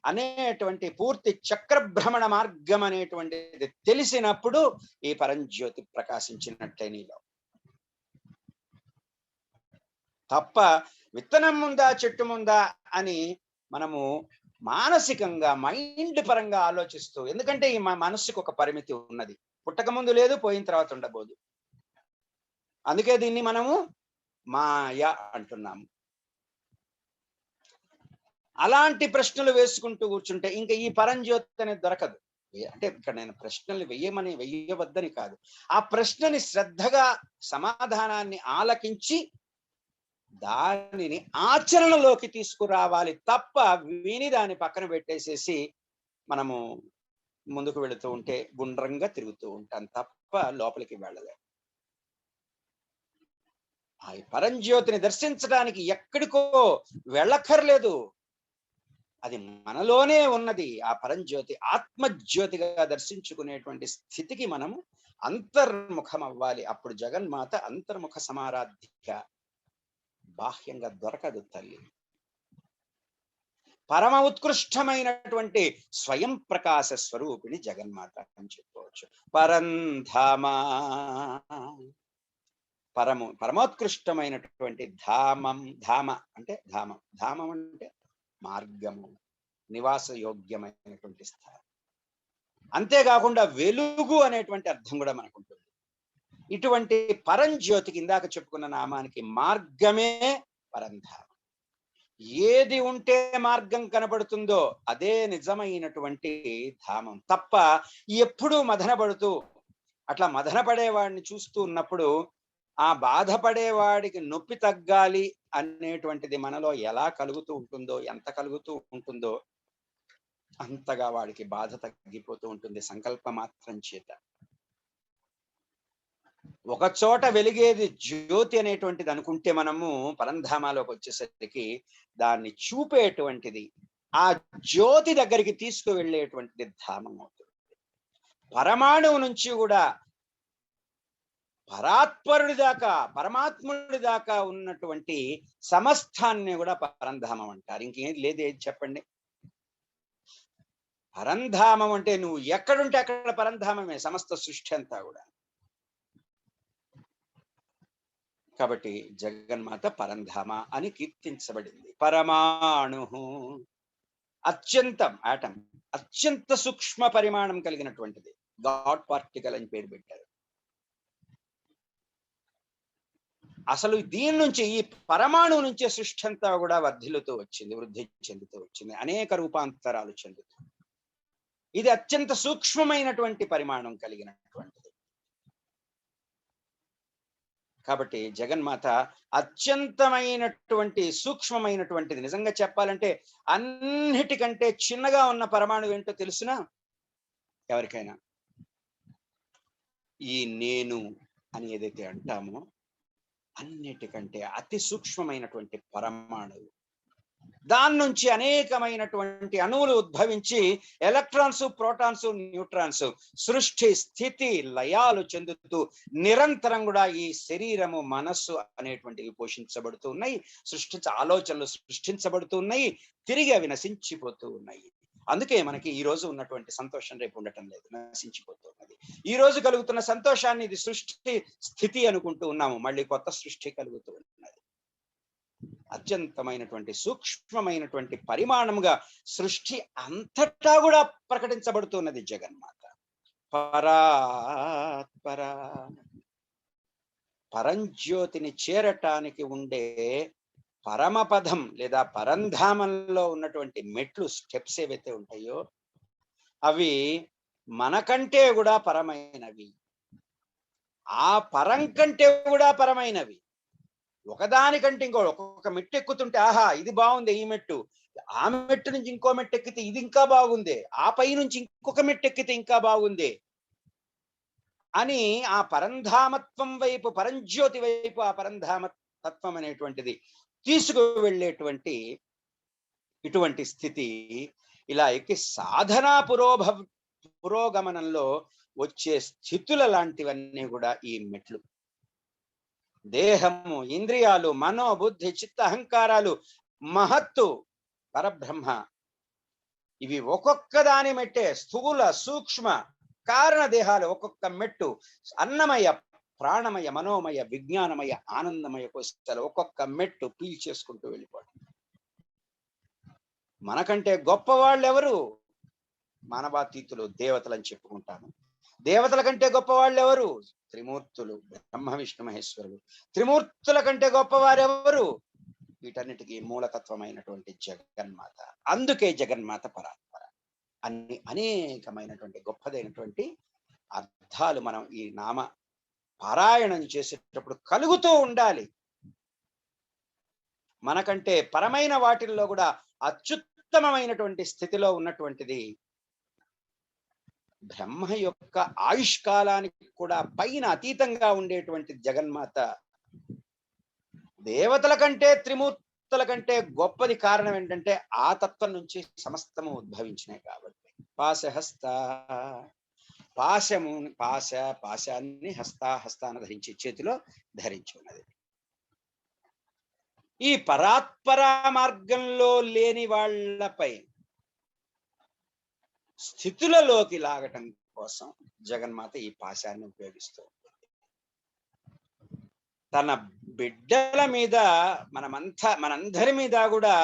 అనేటువంటి పూర్తి చక్రభ్రమణ మార్గం అనేటువంటిది తెలిసినప్పుడు ఈ పరంజ్యోతి ప్రకాశించినట్లే నీలో. తప్ప విత్తనం ముందా చెట్టు ముందా అని మనము మానసికంగా మైండ్ పరంగా ఆలోచిస్తూ, ఎందుకంటే ఈ మనస్సుకు ఒక పరిమితి ఉన్నది, పుట్టక ముందు లేదు, పోయిన తర్వాత ఉండబోదు. అందుకే దీన్ని మనము మాయ అంటున్నాము. అలాంటి ప్రశ్నలు వేసుకుంటూ కూర్చుంటే ఇంకా ఈ పరంజ్యోతి అనేది దొరకదు. అంటే ఇక్కడ నేను ప్రశ్నలు వెయ్యవద్దని కాదు, ఆ ప్రశ్నని శ్రద్ధగా సమాధానాన్ని ఆలకించి దానిని ఆచరణలోకి తీసుకురావాలి తప్ప విని దాన్ని పక్కన పెట్టేసేసి మనము ముందుకు వెళుతూ ఉంటే గుండ్రంగా తిరుగుతూ ఉంటాం తప్ప లోపలికి వెళ్ళలేం. ఆ పరంజ్యోతిని దర్శించడానికి ఎక్కడికో వెళ్ళక్కర్లేదు, అది మనలోనే ఉన్నది. ఆ పరంజ్యోతి ఆత్మజ్యోతిగా దర్శించుకునేటువంటి స్థితికి మనము అంతర్ముఖం అవ్వాలి. అప్పుడు జగన్మాత అంతర్ముఖ సమారాధిక, బాహ్యంగా దొరకదు తల్లి. పరమ ఉత్కృష్టమైనటువంటి స్వయం ప్రకాశ స్వరూపిణి జగన్మాత అని చెప్పుకోవచ్చు. పరంధామ, పరమోత్కృష్టమైనటువంటి ధామం. ధామ అంటే ధామం, ధామం అంటే మార్గము, నివాస యోగ్యమైనటువంటి స్థానం. అంతేకాకుండా వెలుగు అనేటువంటి అర్థం కూడా మనకు ఉంటుంది. ఇటువంటి పరంజ్యోతికి ఇందాక చెప్పుకున్న నామానికి మార్గమే పరంధామం. ఏది ఉంటే మార్గం కనబడుతుందో అదే నిజమైనటువంటి ధామం తప్ప ఎప్పుడూ మదనపడుతూ అట్లా మదనపడేవాడిని చూస్తూ ఉన్నప్పుడు ఆ బాధపడేవాడికి నొప్పి తగ్గాలి అనేటువంటిది మనలో ఎలా కలుగుతూ ఉంటుందో, ఎంత కలుగుతూ ఉంటుందో అంతగా వాడికి బాధ తగ్గిపోతూ ఉంటుంది సంకల్ప మాత్రం చేత. ఒక చోట వెలిగేది జ్యోతి అనేటువంటిది అనుకుంటే మనము పరంధామాలోకి వచ్చేసరికి దాన్ని చూపేటువంటిది, ఆ జ్యోతి దగ్గరికి తీసుకువెళ్ళేటువంటిది ధామం అవుతుంది. పరమాణువు నుంచి కూడా పరాత్పరుడి దాకా, పరమాత్ముడి దాకా ఉన్నటువంటి సమస్తాన్ని కూడా పరంధామం అంటారు. ఇంకేం లేదు, ఏది చెప్పండి. పరంధామం అంటే నువ్వు ఎక్కడుంటే అక్కడ పరంధామమే సమస్త సృష్టి అంతా కూడా. కాబట్టి జగన్మాత పరంధామ అని కీర్తించబడింది. పరమాణు అత్యంతం, ఆటం, అత్యంత సూక్ష్మ పరిమాణం కలిగినటువంటిది. గాడ్ పార్టికల్ అని పేరు పెట్టారు. అసలు దీని నుంచి, ఈ పరమాణు నుంచే సృష్టి అంతా కూడా వర్ధిల్లుతూ వచ్చింది, వృద్ధి చెందుతూ వచ్చింది, అనేక రూపాంతరాలు చెందుతూ. ఇది అత్యంత సూక్ష్మమైనటువంటి పరిమాణం కలిగినటువంటిది. కాబట్టి జగన్మాత అత్యంతమైనటువంటి సూక్ష్మమైనటువంటిది. నిజంగా చెప్పాలంటే అన్నిటికంటే చిన్నగా ఉన్న పరమాణు ఏంటో తెలుసునా ఎవరికైనా? ఈ నేను అని ఏదైతే అంటామో అన్నిటికంటే అతి సూక్ష్మమైనటువంటి పరమాణువు. దాని నుంచి అనేకమైనటువంటి అణువులు ఉద్భవించి ఎలక్ట్రాన్స్, ప్రోటాన్స్, న్యూట్రాన్స్ సృష్టి స్థితి లయాలు చెందుతూ నిరంతరం కూడా ఈ శరీరము, మనస్సు అనేటువంటివి పోషించబడుతూ ఉన్నాయి, ఆలోచనలు సృష్టించబడుతూ ఉన్నాయి, తిరిగి అవి నశించిపోతూ ఉన్నాయి. అందుకే మనకి ఈ రోజు ఉన్నటువంటి సంతోషం రేపు ఉండటం లేదు, నశించిపోతూ ఉన్నది. ఈ రోజు కలుగుతున్న సంతోషాన్ని ఇది సృష్టి స్థితి అనుకుంటూ ఉన్నాము, మళ్ళీ కొత్త సృష్టి కలుగుతూ ఉన్నది. అత్యంతమైనటువంటి సూక్ష్మమైనటువంటి పరిమాణముగా సృష్టి అంతటా కూడా ప్రకటించబడుతున్నది జగన్మాత. పరాత్పర, పరంజ్యోతిని చేరటానికి ఉండే పరమపదం లేదా పరంధామంలో ఉన్నటువంటి మెట్లు, స్టెప్స్ ఏవైతే ఉంటాయో అవి మనకంటే కూడా పరమైనవి, ఆ పరం కంటే కూడా పరమైనవి. ఒకదానికంటే ఇంకో, ఒక్కొక్క మెట్టు ఎక్కుతుంటే ఆహా ఇది బాగుంది ఈ మెట్టు, ఆ మెట్టు నుంచి ఇంకో మెట్టు ఎక్కితే ఇది ఇంకా బాగుంది, ఆ పై నుంచి ఇంకొక మెట్టు ఎక్కితే ఇంకా బాగుంది అని ఆ పరంధామత్వం వైపు, పరంజ్యోతి వైపు ఆ పరంధామ తత్వం అనేటువంటిది తీసుకు వెళ్ళేటువంటి ఇటువంటి స్థితి. ఇలా ఎక్కి సాధనా పురోగమనంలో వచ్చే స్థితుల లాంటివన్నీ కూడా ఈ మెట్లు. దేహము, ఇంద్రియాలు, మనో, బుద్ధి, చిత్త, అహంకారాలు, మహత్తు, పరబ్రహ్మ, ఇవి ఒక్కొక్క దాని మెట్టే. స్థూల, సూక్ష్మ, కారణ దేహాలు ఒక్కొక్క మెట్టు. అన్నమయ, ప్రాణమయ, మనోమయ, విజ్ఞానమయ, ఆనందమయ కోశాలు ఒక్కొక్క మెట్టు పీల్చేసుకుంటూ వెళ్ళిపోవడం. మనకంటే గొప్ప వాళ్ళు ఎవరు? మానవాతీతులు, దేవతలు అని చెప్పుకుంటాము. దేవతల కంటే గొప్ప వాళ్ళు ఎవరు? త్రిమూర్తులు, బ్రహ్మ విష్ణు మహేశ్వరులు. త్రిమూర్తుల కంటే గొప్పవారెవరు? వీటన్నిటికీ మూలతత్వమైనటువంటి జగన్మాత. అందుకే జగన్మాత పరాత్పర అన్ని అనేకమైనటువంటి గొప్పదైనటువంటి అర్థాలు మనం ఈ నామ పారాయణం చేసేటప్పుడు కలుగుతూ ఉండాలి. మనకంటే పరమైన వాటిల్లో కూడా అత్యుత్తమమైనటువంటి స్థితిలో ఉన్నటువంటిది బ్రహ్మ యొక్క ఆయుష్కాలానికి కూడా పైన అతీతంగా ఉండేటువంటి జగన్మాత దేవతల కంటే త్రిమూర్తుల కంటే గొప్పది. కారణం ఏంటంటే ఆ తత్వం నుంచి సమస్తము ఉద్భవించినాయి కాబట్టి. పాశహస్త, పాశాన్ని హస్తాన ధరించి చేతిలో ధరించి ఉన్నది. ఈ పరాత్పర మార్గంలో లేని వాళ్ళపై స్థితులలోకి లాగటం కోసం జగన్మాత ఈ పాశాన్ని ఉపయోగిస్తూ ఉంటుంది. తన బిడ్డల మీద మనందరి మీద కూడా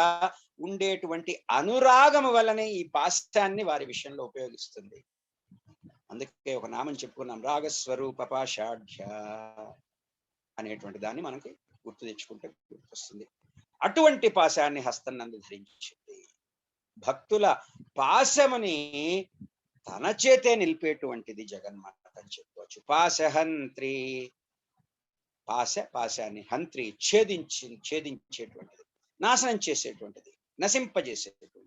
ఉండేటువంటి అనురాగము వల్లనే ఈ పాశాన్ని వారి విషయంలో ఉపయోగిస్తుంది. అందుకే ఒక నామం చెప్పుకున్నాం, రాగస్వరూప పాషాఢ్య అనేటువంటి దాన్ని మనకి గుర్తు తెచ్చుకుంటే గుర్తొస్తుంది. అటువంటి పాశాన్ని హస్తనందు ధరించింది. భక్తుల పాశముని తన చేతే నిలిపేటువంటిది జగన్మాత అని చెప్పుకోవచ్చు. పాశహంత్రి, పాశాన్ని హంత్రి, ఛేదించేటువంటిది, నాశనం చేసేటువంటిది, నశింపజేసేటువంటిది.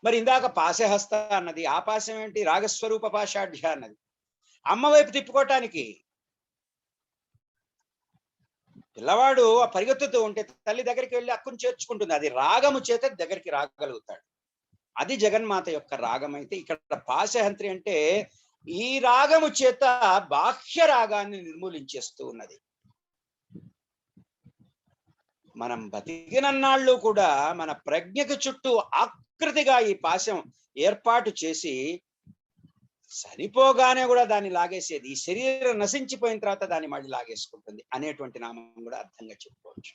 మరి ఇందాక పాశహస్త అన్నది, ఆ పాశం ఏంటి? రాగస్వరూప పాషాఢ్య అన్నది అమ్మ వైపు తిప్పుకోవటానికి. పిల్లవాడు ఆ పరిగెత్తుతూ ఉంటే తల్లి దగ్గరికి వెళ్ళి అక్కును చేర్చుకుంటుంది. అది రాగము చేత దగ్గరికి రాగలుగుతాడు. అది జగన్మాత యొక్క రాగం. అయితే ఇక్కడ పాశహంత్రి అంటే ఈ రాగము చేత బాహ్య రాగాన్ని నిర్మూలించేస్తూ ఉన్నది. మనం బతికినన్నాళ్ళు కూడా మన ప్రజ్ఞకు చుట్టూ ఆకృతిగా ఈ పాశం ఏర్పాటు చేసి చనిపోగానే కూడా దాన్ని లాగేసేది. ఈ శరీరం నశించిపోయిన తర్వాత దాన్ని మళ్ళీ లాగేసుకుంటుంది అనేటువంటి నామం కూడా అర్థంగా చెప్పుకోవచ్చు.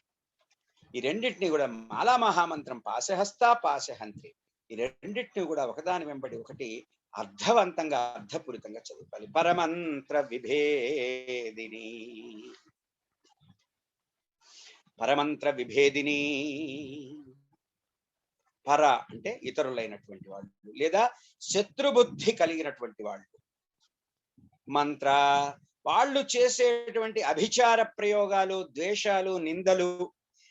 ఈ రెండింటిని కూడా మాలా మహామంత్రం పాశహస్త, పాశహంత్రి, ఈ రెండింటిని కూడా ఒకదాని వెంబడి ఒకటి అర్థవంతంగా, అర్థపూరితంగా చదువుకోవాలి. పరమంత్ర విభేదిని, పరమంత్ర విభేదిని. పర అంటే ఇతరులైనటువంటి వాళ్ళు, లేదా శత్రుబుద్ధి కలిగినటువంటి వాళ్ళు. మంత్ర, వాళ్ళు చేసేటువంటి అభిచార ప్రయోగాలు, ద్వేషాలు, నిందలు,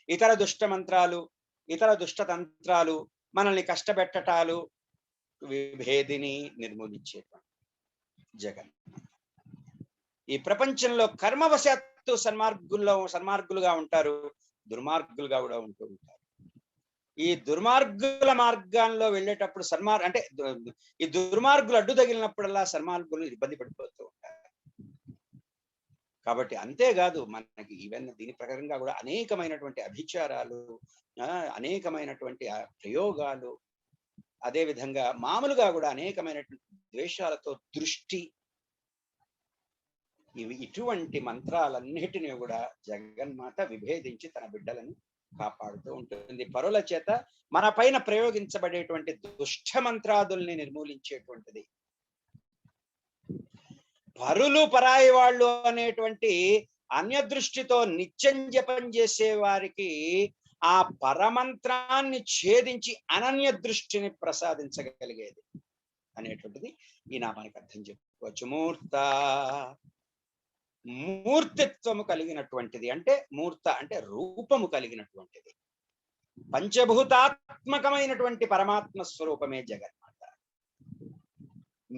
ఇతర దుష్ట మంత్రాలు, ఇతర దుష్టతంత్రాలు, మనల్ని కష్టపెట్టటాలు, విభేదిని, నిర్మూలించేటువంటి జగన్. ఈ ప్రపంచంలో కర్మవశాత్తు సన్మార్గులుగా ఉంటారు, దుర్మార్గులుగా కూడా ఉంటూ ఉంటారు. ఈ దుర్మార్గుల మార్గాల్లో వెళ్ళేటప్పుడు అంటే ఈ దుర్మార్గులు అడ్డు తగిలినప్పుడల్లా సన్మార్గులు ఇబ్బంది పడిపోతూ ఉంటారు. కాబట్టి అంతేకాదు, మనకి ఈవెన్ దీని ప్రకారంగా కూడా అనేకమైనటువంటి అభిచారాలు, అనేకమైనటువంటి ప్రయోగాలు, అదే విధంగా మామూలుగా కూడా అనేకమైనటువంటి ద్వేషాలతో దృష్టి, ఇటువంటి మంత్రాలన్నిటినీ కూడా జగన్మాత విభేదించి తన బిడ్డలను కాపాడుతూ ఉంటుంది. పరుల చేత మన పైన ప్రయోగించబడేటువంటి దుష్ట మంత్రాదుల్ని నిర్మూలించేటువంటిది. పరులు పరాయి వాళ్ళు అనేటువంటి అన్యదృష్టితో నిత్యం జపం చేసే వారికి ఆ పరమంత్రాన్ని ఛేదించి అనన్య దృష్టిని ప్రసాదించగలిగేది అనేటువంటిది ఈ నామానికి అర్థం చెప్పుకోవచ్చు. మూర్త, మూర్తిత్వము కలిగినటువంటిది. అంటే మూర్త అంటే రూపము కలిగినటువంటిది. పంచభూతాత్మకమైనటువంటి పరమాత్మ స్వరూపమే జగన్మాత.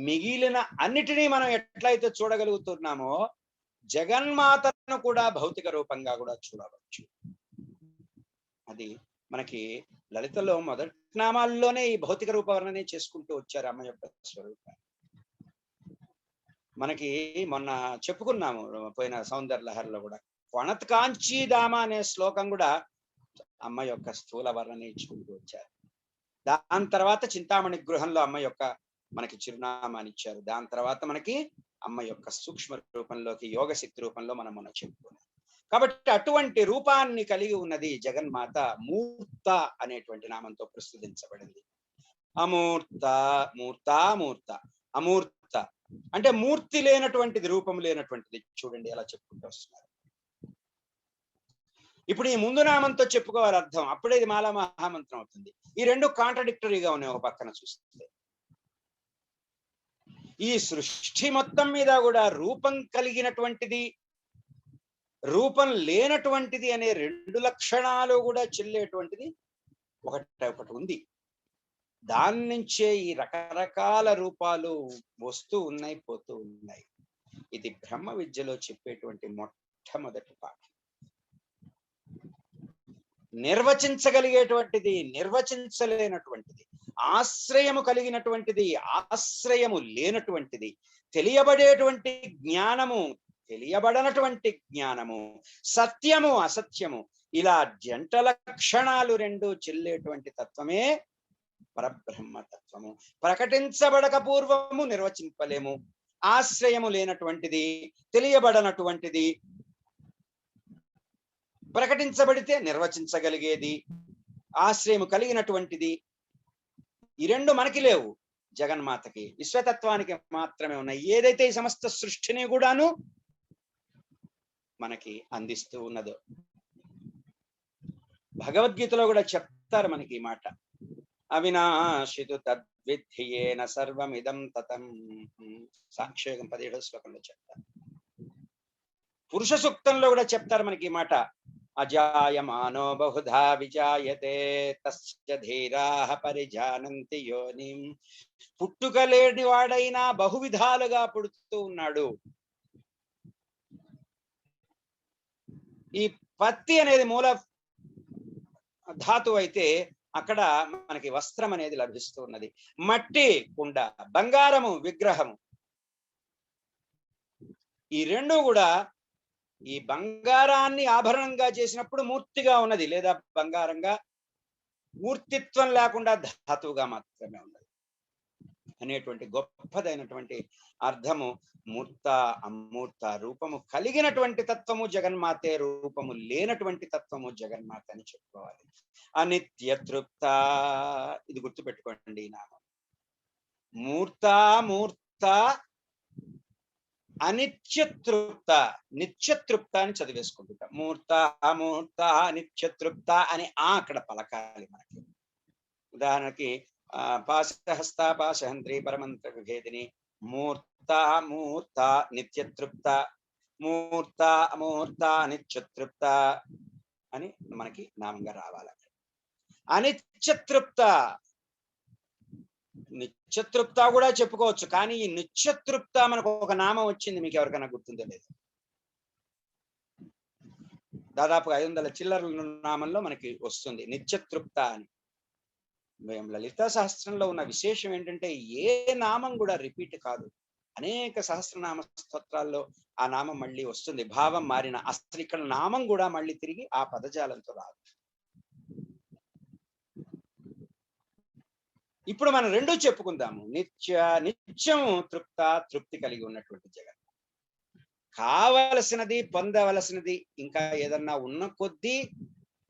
మిగిలిన అన్నిటినీ మనం ఎట్లయితే చూడగలుగుతున్నామో జగన్మాతను కూడా భౌతిక రూపంగా కూడా చూడవచ్చు. అది మనకి లలితలో మొదటి నామాల్లోనే ఈ భౌతిక రూప వర్ణనే చేసుకుంటూ వచ్చారు అమ్మ యొక్క స్వరూపాన్ని. మనకి మొన్న చెప్పుకున్నాము పోయిన సౌందర్య లహరిలో కూడా, కొణత్కాంచీదామ అనే శ్లోకం కూడా అమ్మ యొక్క స్థూల వర్ణనే ఇచ్చుకుంటూ వచ్చారు. దాని తర్వాత చింతామణి గృహంలో అమ్మ యొక్క మనకి చిరునామాని ఇచ్చారు. దాని తర్వాత మనకి అమ్మ యొక్క సూక్ష్మ రూపంలోకి, యోగ శక్తి రూపంలో మనం మొన్న చెప్పుకున్నాం. కాబట్టి అటువంటి రూపాన్ని కలిగి ఉన్నది జగన్మాత. మూర్త అనేటువంటి నామంతో ప్రస్తుతించబడింది. అమూర్త, మూర్త, మూర్త, అమూర్త అంటే మూర్తి లేనటువంటిది, రూపం లేనటువంటిది. చూడండి ఎలా చెప్పుకుంటూ వస్తున్నారు. ఇప్పుడు ఈ ముందు నామంతో చెప్పుకోవాలి అర్థం, అప్పుడే ఇది మాలా మహామంత్రం అవుతుంది. ఈ రెండు కాంట్రడిక్టరీగా ఉన్నాయి ఒక పక్కన చూస్తే. ఈ సృష్టి మొత్తం మీద కూడా రూపం కలిగినటువంటిది, రూపం లేనటువంటిది అనే రెండు లక్షణాలు కూడా చెల్లేటువంటిది ఒకటి ఉంది. దాని నుంచే ఈ రకరకాల రూపాలు వస్తూ ఉన్నాయి, పోతూ ఉన్నాయి. ఇది బ్రహ్మ విద్యలో చెప్పేటువంటి మొట్టమొదటి పాఠం. నిర్వచించగలిగేటువంటిది, నిర్వచించలేనటువంటిది, ఆశ్రయము కలిగినటువంటిది, ఆశ్రయము లేనటువంటిది, తెలియబడేటువంటి జ్ఞానము, తెలియబడనటువంటి జ్ఞానము, సత్యము, అసత్యము, ఇలా జంట లక్షణాలు రెండు చెల్లేటువంటి తత్వమే పరబ్రహ్మ తత్వము. ప్రకటించబడక పూర్వము నిర్వచింపలేము. ఆశ్రయము లేనటువంటిది, తెలియబడనటువంటిది, ప్రకటించబడితే నిర్వచించగలిగేది, ఆశ్రయము కలిగినటువంటిది, ఈ రెండు మనకి లేవు. జగన్మాతకి, విశ్వతత్వానికి మాత్రమే ఉన్నాయి. ఏదైతే ఈ సమస్త సృష్టిని కూడాను మనకి అందిస్తూ ఉన్నదో. భగవద్గీతలో కూడా చెప్తారు మనకి ఈ మాట. అవినాశితు తద్విధ్యేన సర్వమిదం తతం. సాంఖ్యయోగం 17వ శ్లోకంలో చెప్తారు. పురుష సూక్తంలో కూడా చెప్తారు మనకి ఈ మాట. అజాయమానో బహుధా విజాయతే తస్య ధీరాః పరిజానంతి యోనిం. పుట్టుక లేని వాడైనా బహువిధాలుగా పుడుతూ ఉన్నాడు. ఈ పత్తి అనేది మూల ధాతు అయితే అక్కడ మనకి వస్త్రం అనేది లభిస్తూ ఉన్నది. మట్టి కుండ, బంగారము విగ్రహము, ఈ రెండు కూడా ఈ బంగారాన్ని ఆభరణంగా చేసినప్పుడు మూర్తిగా ఉన్నది, లేదా బంగారంగా మూర్తిత్వం లేకుండా ధాతువుగా మాత్రమే ఉన్నది అనేటువంటి గొప్పదైనటువంటి అర్థము. మూర్త అమూర్త రూపము కలిగినటువంటి తత్వము జగన్మాతే, రూపము లేనటువంటి తత్వము జగన్మాత అని చెప్పుకోవాలి. అనిత్య తృప్త, ఇది గుర్తుపెట్టుకోండి. నామం మూర్త, మూర్త, అనిత్యతృప్త, నిత్యతృప్త అని చదివేసుకుంటుంటాం. మూర్త, అమూర్త, అనిత్యతృప్త అని అక్కడ పలకాలి మనకి. ఉదాహరణకి పాశహస్త, పాశహంత్రి, పరమంత్ర విభేదిని. మూర్త, మూర్త, నిత్యతృప్త, మూర్త, అమూర్త, అనిత్యతృప్త అని మనకి నామంగా రావాలి. అనిత్యతృప్త, నిత్యతృప్త కూడా చెప్పుకోవచ్చు, కానీ ఈ నిత్యతృప్త మనకు ఒక నామం వచ్చింది. మీకు ఎవరికైనా గుర్తుందో లేదు? దాదాపుగా 500 చిల్లర నామంలో మనకి వస్తుంది నిత్యతృప్త అని. లలితా సహస్రంలో ఉన్న విశేషం ఏంటంటే ఏ నామం కూడా రిపీట్ కాదు. అనేక సహస్రనామ స్తోత్రాల్లో ఆ నామం మళ్ళీ వస్తుంది, భావం మారిన. అసలు ఇక్కడ నామం కూడా మళ్ళీ తిరిగి ఆ పదజాలంతో రాదు. ఇప్పుడు మనం రెండూ చెప్పుకుందాము. నిత్యము తృప్త, తృప్తి కలిగి ఉన్నటువంటి జగన్. కావలసినది, పొందవలసినది ఇంకా ఏదన్నా ఉన్న కొద్దీ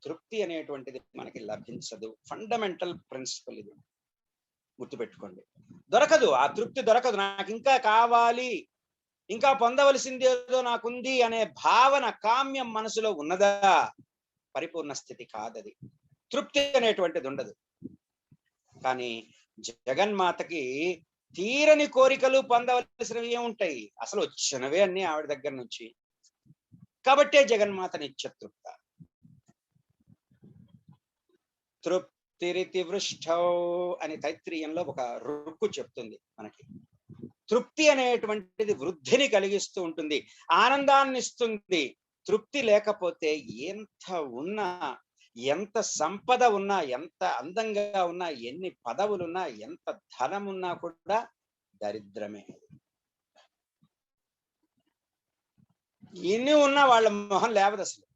తృప్తి అనేటువంటిది మనకి లభించదు. ఫండమెంటల్ ప్రిన్సిపల్ ఇది, గుర్తుపెట్టుకోండి. దొరకదు, ఆ తృప్తి దొరకదు. నాకు ఇంకా కావాలి, ఇంకా పొందవలసింది ఏదో నాకుంది అనే భావన, కామ్యం మనసులో ఉన్నదా, పరిపూర్ణ స్థితి కాదది. తృప్తి అనేటువంటిది ఉండదు. కానీ జగన్మాతకి తీరని కోరికలు, పొందవలసినవి ఏముంటాయి? అసలు వచ్చినవే అన్ని ఆవిడ దగ్గర నుంచి. కాబట్టే జగన్మాత నిత్యతృప్త. తృప్తిరితి వృష్టౌ అని తైత్రీయంలో ఒక రుక్కు చెప్తుంది మనకి. తృప్తి అనేటువంటిది వృద్ధిని కలిగిస్తూ ఉంటుంది, ఆనందాన్ని ఇస్తుంది. తృప్తి లేకపోతే ఎంత ఉన్నా, ఎంత సంపద ఉన్నా, ఎంత అందంగా ఉన్నా, ఎన్ని పదవులున్నా, ఎంత ధనం ఉన్నా కూడా దరిద్రమే. ఎన్ని ఉన్నా వాళ్ళ మొహం లేవదు అసలు.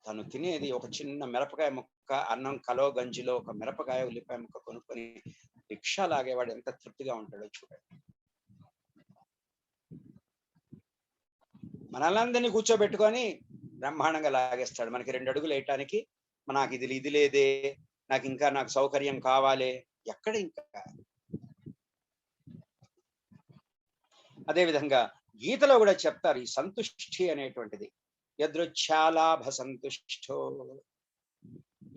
తను తినేది ఒక చిన్న మిరపకాయ ముక్క, అన్నం కలో గంజిలో ఒక మిరపకాయ, ఉల్లిపాయ ముక్క కొనుక్కొని రిక్షా లాగేవాడు ఎంత తృప్తిగా ఉంటాడో చూడండి. మనల్లందరినీ కూర్చోబెట్టుకొని బ్రహ్మాండంగా లాగేస్తాడు. మనకి 2 అడుగులు వేయటానికి నాకు ఇది లేదే, నాకు సౌకర్యం కావాలి. ఎక్కడ ఇంకా? అదేవిధంగా గీతలో కూడా చెప్తారు ఈ సంతుష్టి అనేటువంటిది. యదృచ్ఛాలాభ సంతుష్టో,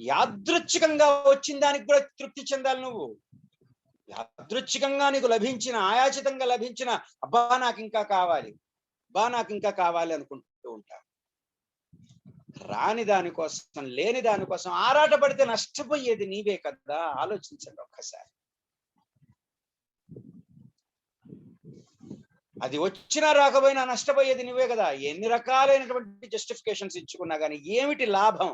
యాదృచ్ఛికంగా వచ్చిన దానికి కూడా తృప్తి చెందాలి నువ్వు. యాదృచ్ఛికంగా నీకు లభించిన, ఆయాచితంగా లభించిన, అబ్బా నాకు ఇంకా కావాలి, అబ్బా నాకు ఇంకా కావాలి అనుకుంటూ ఉంటావు. రాని దానికోసం, లేని దానికోసం ఆరాట పడితే నష్టపోయేది నీవే కదా. ఆలోచించండి ఒక్కసారి. అది వచ్చినా రాకపోయినా నష్టపోయేది నువ్వే కదా. ఎన్ని రకాలైనటువంటి జస్టిఫికేషన్స్ ఇచ్చుకున్నా కానీ ఏమిటి లాభం?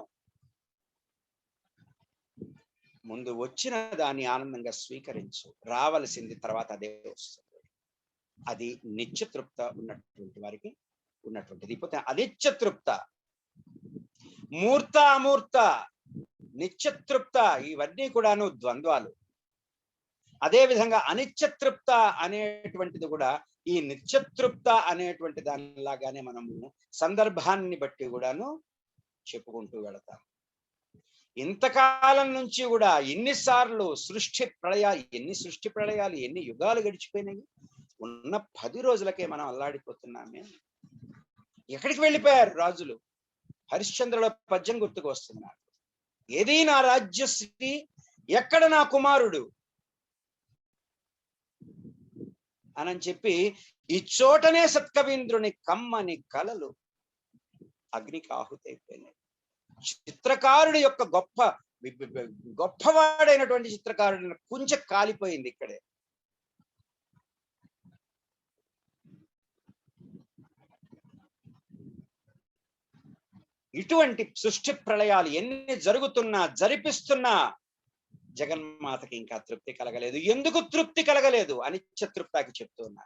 ముందు వచ్చిన దాన్ని ఆనందంగా స్వీకరించు. రావలసింది తర్వాత అదే వస్తుంది. అది నిత్యతృప్త ఉన్నటువంటి వారికి ఉన్నటువంటిది. ఇకపోతే అనిత్యతృప్త, మూర్త, అమూర్త, నిత్యతృప్త ఇవన్నీ కూడాను ద్వంద్వాలు. అదే విధంగా అనిత్యతృప్త అనేటువంటిది కూడా ఈ నిత్యతృప్త అనేటువంటి దానిలాగానే మనము సందర్భాన్ని బట్టి కూడాను చెప్పుకుంటూ వెళతాం. ఇంతకాలం నుంచి కూడా ఎన్నిసార్లు ఎన్ని సృష్టి ప్రళయాలు, ఎన్ని యుగాలు గడిచిపోయినాయి. ఉన్న 10 రోజులకే మనం అల్లాడిపోతున్నామే. ఎక్కడికి వెళ్ళిపోయారు రాజులు? హరిశ్చంద్రుల పద్యం గుర్తుకు వస్తున్నారు. ఏది నా రాజ్యశ్రీ, ఎక్కడ నా కుమారుడు అని చెప్పి ఈ చోటనే సత్కవీంద్రుని కమ్మని కలలు అగ్నికి ఆహుతైపోయినాయి. చిత్రకారుడి యొక్క గొప్పవాడైనటువంటి చిత్రకారుడి కుంచె కాలిపోయింది ఇక్కడే. ఇటువంటి సృష్టి ప్రళయాలు ఎన్ని జరుగుతున్నా, జరిపిస్తున్నా జగన్మాతకి ఇంకా తృప్తి కలగలేదు. ఎందుకు తృప్తి కలగలేదు? అనిత్య తృప్తాకి చెప్తున్నా.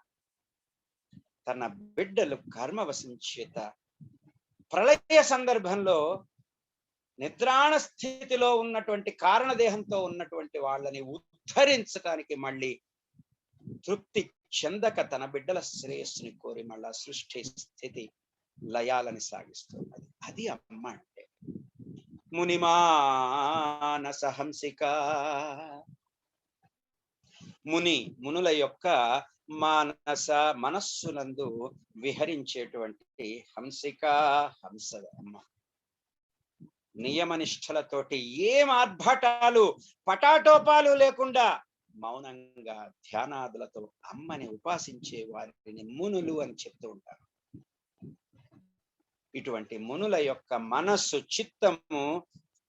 తన బిడ్డలు కర్మవశం చేత ప్రళయ సందర్భంలో నిద్రాణ స్థితిలో ఉన్నటువంటి కారణదేహంతో ఉన్నటువంటి వాళ్ళని ఉద్ధరించడానికి మళ్ళీ తృప్తి చెందక తన బిడ్డల శ్రేయస్సుని కోరి మళ్ళా సృష్టి స్థితి లయాలని సాగిస్తున్నది. అది అమ్మ అంటే. మునిమానస హంసిక, మునుల యొక్క మనస్సునందు విహరించేటువంటి హంసిక, హంస అమ్మ. నియమనిష్టలతోటి ఏం ఆర్భాటాలు పటాటోపాలు లేకుండా మౌనంగా ధ్యానాదులతో అమ్మని ఉపాసించే వారిని మునులు అని చెప్తూ ఉంటారు. ఇటువంటి మునుల యొక్క మనస్సు, చిత్తము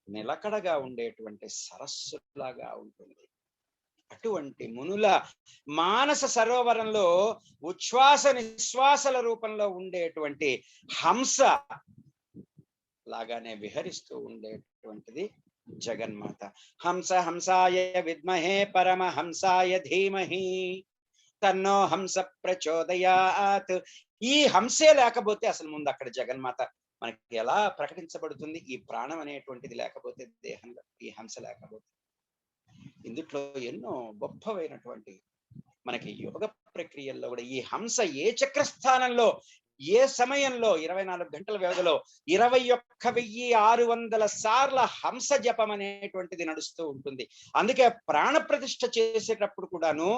నిలకడగా ఉండేటువంటి సరస్సులాగా ఉంటుంది. అటువంటి మునుల మానస సరోవరంలో ఉచ్ఛ్వాస నిశ్వాసల రూపంలో ఉండేటువంటి హంస లాగానే విహరిస్తూ ఉండేటువంటిది జగన్మాత. హంస హంసాయ విద్మహే పరమహంసాయ ధీమహి తన్నో హంస ప్రచోదయాత్. ఈ హంసే లేకపోతే అసలు ముందు అక్కడ జగన్మాత మనకి ఎలా ప్రకటించబడుతుంది? ఈ ప్రాణం అనేటువంటిది లేకపోతే, దేహంలో ఈ హంస లేకపోతే. ఇందులో ఎన్నో గొప్పవైనటువంటి మనకి యోగ ప్రక్రియల్లో కూడా ఈ హంస ఏ చక్రస్థానంలో, ఏ సమయంలో 24 గంటల వ్యవధిలో 21,600 సార్ల హంస జపం అనేటువంటిది నడుస్తూ ఉంటుంది. అందుకే ప్రాణ ప్రతిష్ఠ చేసేటప్పుడు కూడాను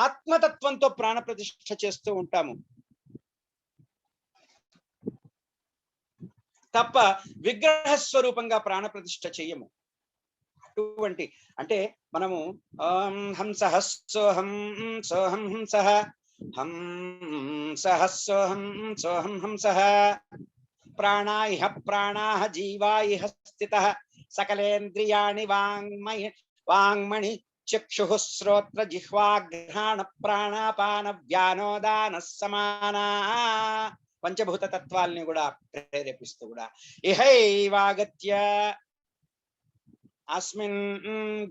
ఆత్మతత్వంతో ప్రాణ ప్రతిష్ఠ చేస్తూ ఉంటాము తప్ప విగ్రహ స్వరూపంగా ప్రాణ ప్రతిష్ఠ చెయ్యము. అటువంటి అంటే మనము హంస సోహం సోహం హంస హంసః సోహం సోహం హంసః ప్రాణాయిహ ప్రాణాః జీవాయిహ స్థితః సకలేంద్రియాణి వాంగ్మణి చక్షుః శ్రోత్ర జిహ్వాఘ్రాణ ప్రాణాపాన వ్యానోదాన సమానా. పంచభూత తత్వాల్ని కూడా ప్రేరేపిస్తూ కూడా ఇహైవాగత్య అస్మిన్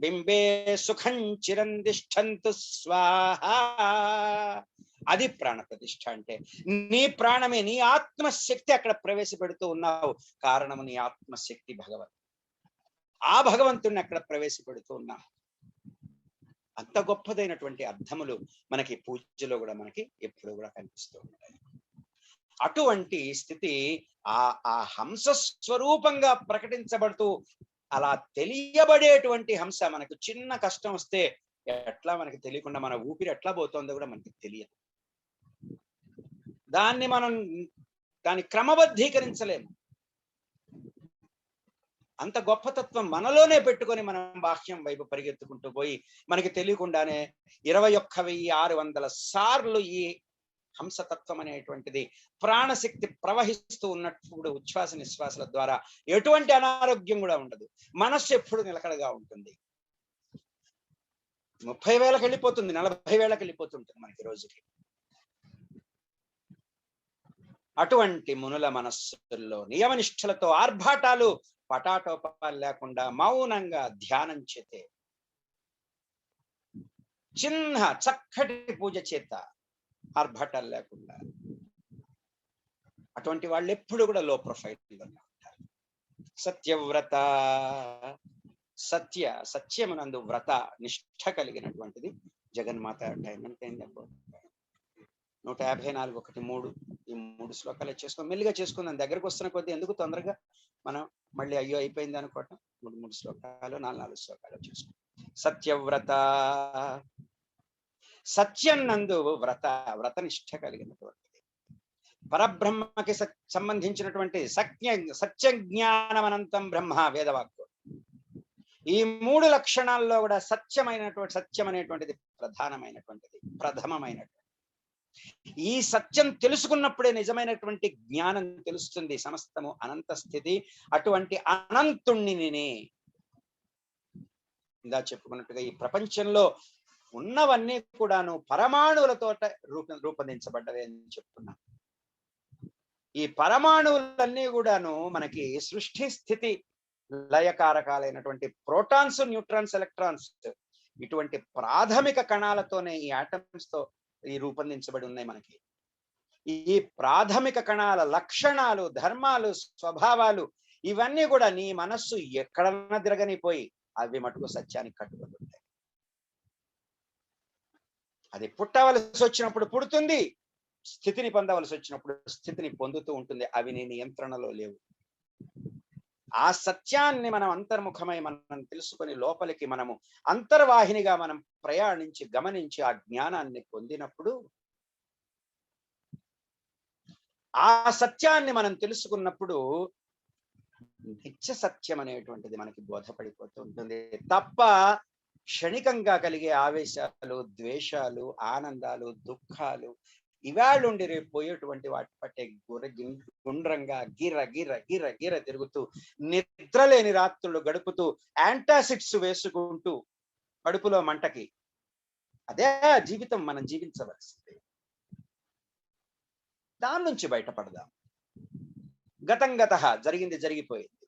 బింబే సుఖం చిరంతిష్టంతు స్వాహా. అది ప్రాణ ప్రతిష్ఠ అంటే. నీ ప్రాణమే, నీ ఆత్మశక్తి అక్కడ ప్రవేశపెడుతూ ఉన్నావు. కారణము నీ ఆత్మశక్తి భగవంతుడు. ఆ భగవంతుడిని అక్కడ ప్రవేశపెడుతూ ఉన్నావు. అంత గొప్పదైనటువంటి అర్థములు మనకి పూజలో కూడా మనకి ఎప్పుడు కూడా కనిపిస్తూ ఉంటాయి. అటువంటి స్థితి ఆ హంస స్వరూపంగా ప్రకటించబడుతూ అలా తెలియబడేటువంటి హంస. మనకు చిన్న కష్టం వస్తే ఎట్లా మనకి తెలియకుండా మన ఊపిరి ఎట్లా పోతుందో కూడా మనకి తెలియదు. దాన్ని క్రమబద్ధీకరించలేము. అంత గొప్పతత్వం మనలోనే పెట్టుకొని మనం బాహ్యం వైపు పరిగెత్తుకుంటూ పోయి మనకి తెలియకుండానే 21,600 సార్లు ఈ హంసతత్వం అనేటువంటిది ప్రాణశక్తి ప్రవహిస్తూ ఉన్నప్పుడు ఉచ్ఛ్వాస నిశ్వాసాల ద్వారా ఎటువంటి అనారోగ్యం కూడా ఉండదు. మనస్సు ఎప్పుడు నిలకడగా ఉంటుంది. 30,000కి వెళ్ళిపోతుంది, 40,000కి వెళ్ళిపోతుంటుంది మనకి రోజుకి. అటువంటి మునుల మనస్సుల్లో నియమనిష్టలతో ఆర్భాటాలు పటాటోపాలు లేకుండా మౌనంగా ధ్యానం చేతే, చిన్న చక్కటి పూజ చేత ఆర్భాటాలు లేకుండా, అటువంటి వాళ్ళు ఎప్పుడు కూడా లో ప్రొఫైల్లో ఉంటారు. సత్యవ్రత, సత్యమునందు వ్రత నిష్ఠ కలిగినటువంటిది జగన్మాత. టైం అంటే 154:1-3 ఈ 3 శ్లోకాలు చేసుకుని మెల్లిగా చేసుకుందాం. దగ్గరకు వస్తున్న కొద్దీ ఎందుకు తొందరగా మనం మళ్ళీ అయ్యో అయిపోయింది అనుకోవటం. 3 శ్లోకాలు 4 శ్లోకాలు చేసుకుంటాం. సత్యవ్రత, సత్యం నందు వ్రత నిష్ఠ కలిగినటువంటిది, పరబ్రహ్మకి సంబంధించినటువంటి సత్య జ్ఞానమనంతం బ్రహ్మ వేదవాక్కు. ఈ 3 లక్షణాల్లో కూడా సత్యం అనేటువంటిది ప్రధానమైనటువంటిది, ప్రథమమైనటువంటిది. ఈ సత్యం తెలుసుకున్నప్పుడే నిజమైనటువంటి జ్ఞానం తెలుస్తుంది. సమస్తము అనంత స్థితి. అటువంటి అనంతుణ్ణి ఇందా చెప్పుకున్నట్టుగా ఈ ప్రపంచంలో ఉన్నవన్నీ కూడాను పరమాణువులతో రూపొందించబడ్డవి అని చెప్తున్నా. ఈ పరమాణువులన్నీ కూడాను మనకి సృష్టి స్థితి లయకారకాలైనటువంటి ప్రోటాన్స్, న్యూట్రాన్స్, ఎలక్ట్రాన్స్ ఇటువంటి ప్రాథమిక కణాలతోనే ఈ ఆటమ్స్ తో ఈ రూపొందించబడి ఉన్నాయి. మనకి ఈ ప్రాథమిక కణాల లక్షణాలు, ధర్మాలు, స్వభావాలు ఇవన్నీ కూడా నీ మనస్సు ఎక్కడన్నా తిరగనిపోయి అవి మటుకు సత్యానికి కట్టుబడి ఉంటాయి. అది పుట్టవలసి వచ్చినప్పుడు పుడుతుంది, స్థితిని పొందవలసి వచ్చినప్పుడు స్థితిని పొందుతూ ఉంటుంది. అవి నీ నియంత్రణలో లేవు. ఆ సత్యాన్ని మనం అంతర్ముఖమై మనం తెలుసుకొని లోపలికి మనము అంతర్వాహినిగా మనం ప్రయాణించి గమనించి ఆ జ్ఞానాన్ని పొందినప్పుడు, ఆ సత్యాన్ని మనం తెలుసుకున్నప్పుడు నిత్య సత్యం అనేటువంటిది మనకి బోధపడిపోతూ ఉంటుంది తప్ప క్షణికంగా కలిగే ఆవేశాలు, ద్వేషాలు, ఆనందాలు, దుఃఖాలు ఇవాళుండి రేపు పోయేటువంటి వాటి పట్టే గుండ్రంగా గిర గిర గిర గిర తిరుగుతూ నిద్రలేని రాత్రులు గడుపుతూ యాంటాసిడ్స్ వేసుకుంటూ కడుపులో మంటకి, అదే జీవితం మనం జీవించవలసింది. దాని నుంచి బయటపడదాం. గతం గత, జరిగింది జరిగిపోయింది.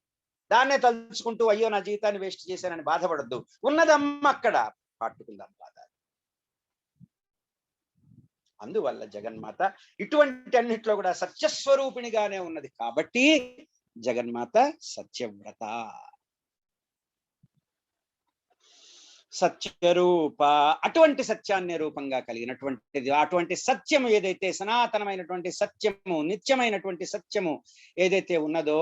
దాన్నే తలుచుకుంటూ అయ్యో నా జీవితాన్ని వేస్ట్ చేశానని బాధపడద్దు. ఉన్నదమ్మ అక్కడ పట్టుకుందాం బాధ. అందువల్ల జగన్మాత ఇటువంటి అన్నిట్లో కూడా సత్యస్వరూపిణిగానే ఉన్నది కాబట్టి జగన్మాత సత్యవ్రత, సత్యరూప. అటువంటి సత్యాన్ని రూపంగా కలిగినటువంటిది. అటువంటి సత్యము ఏదైతే సనాతనమైనటువంటి సత్యము, నిత్యమైనటువంటి సత్యము ఏదైతే ఉన్నదో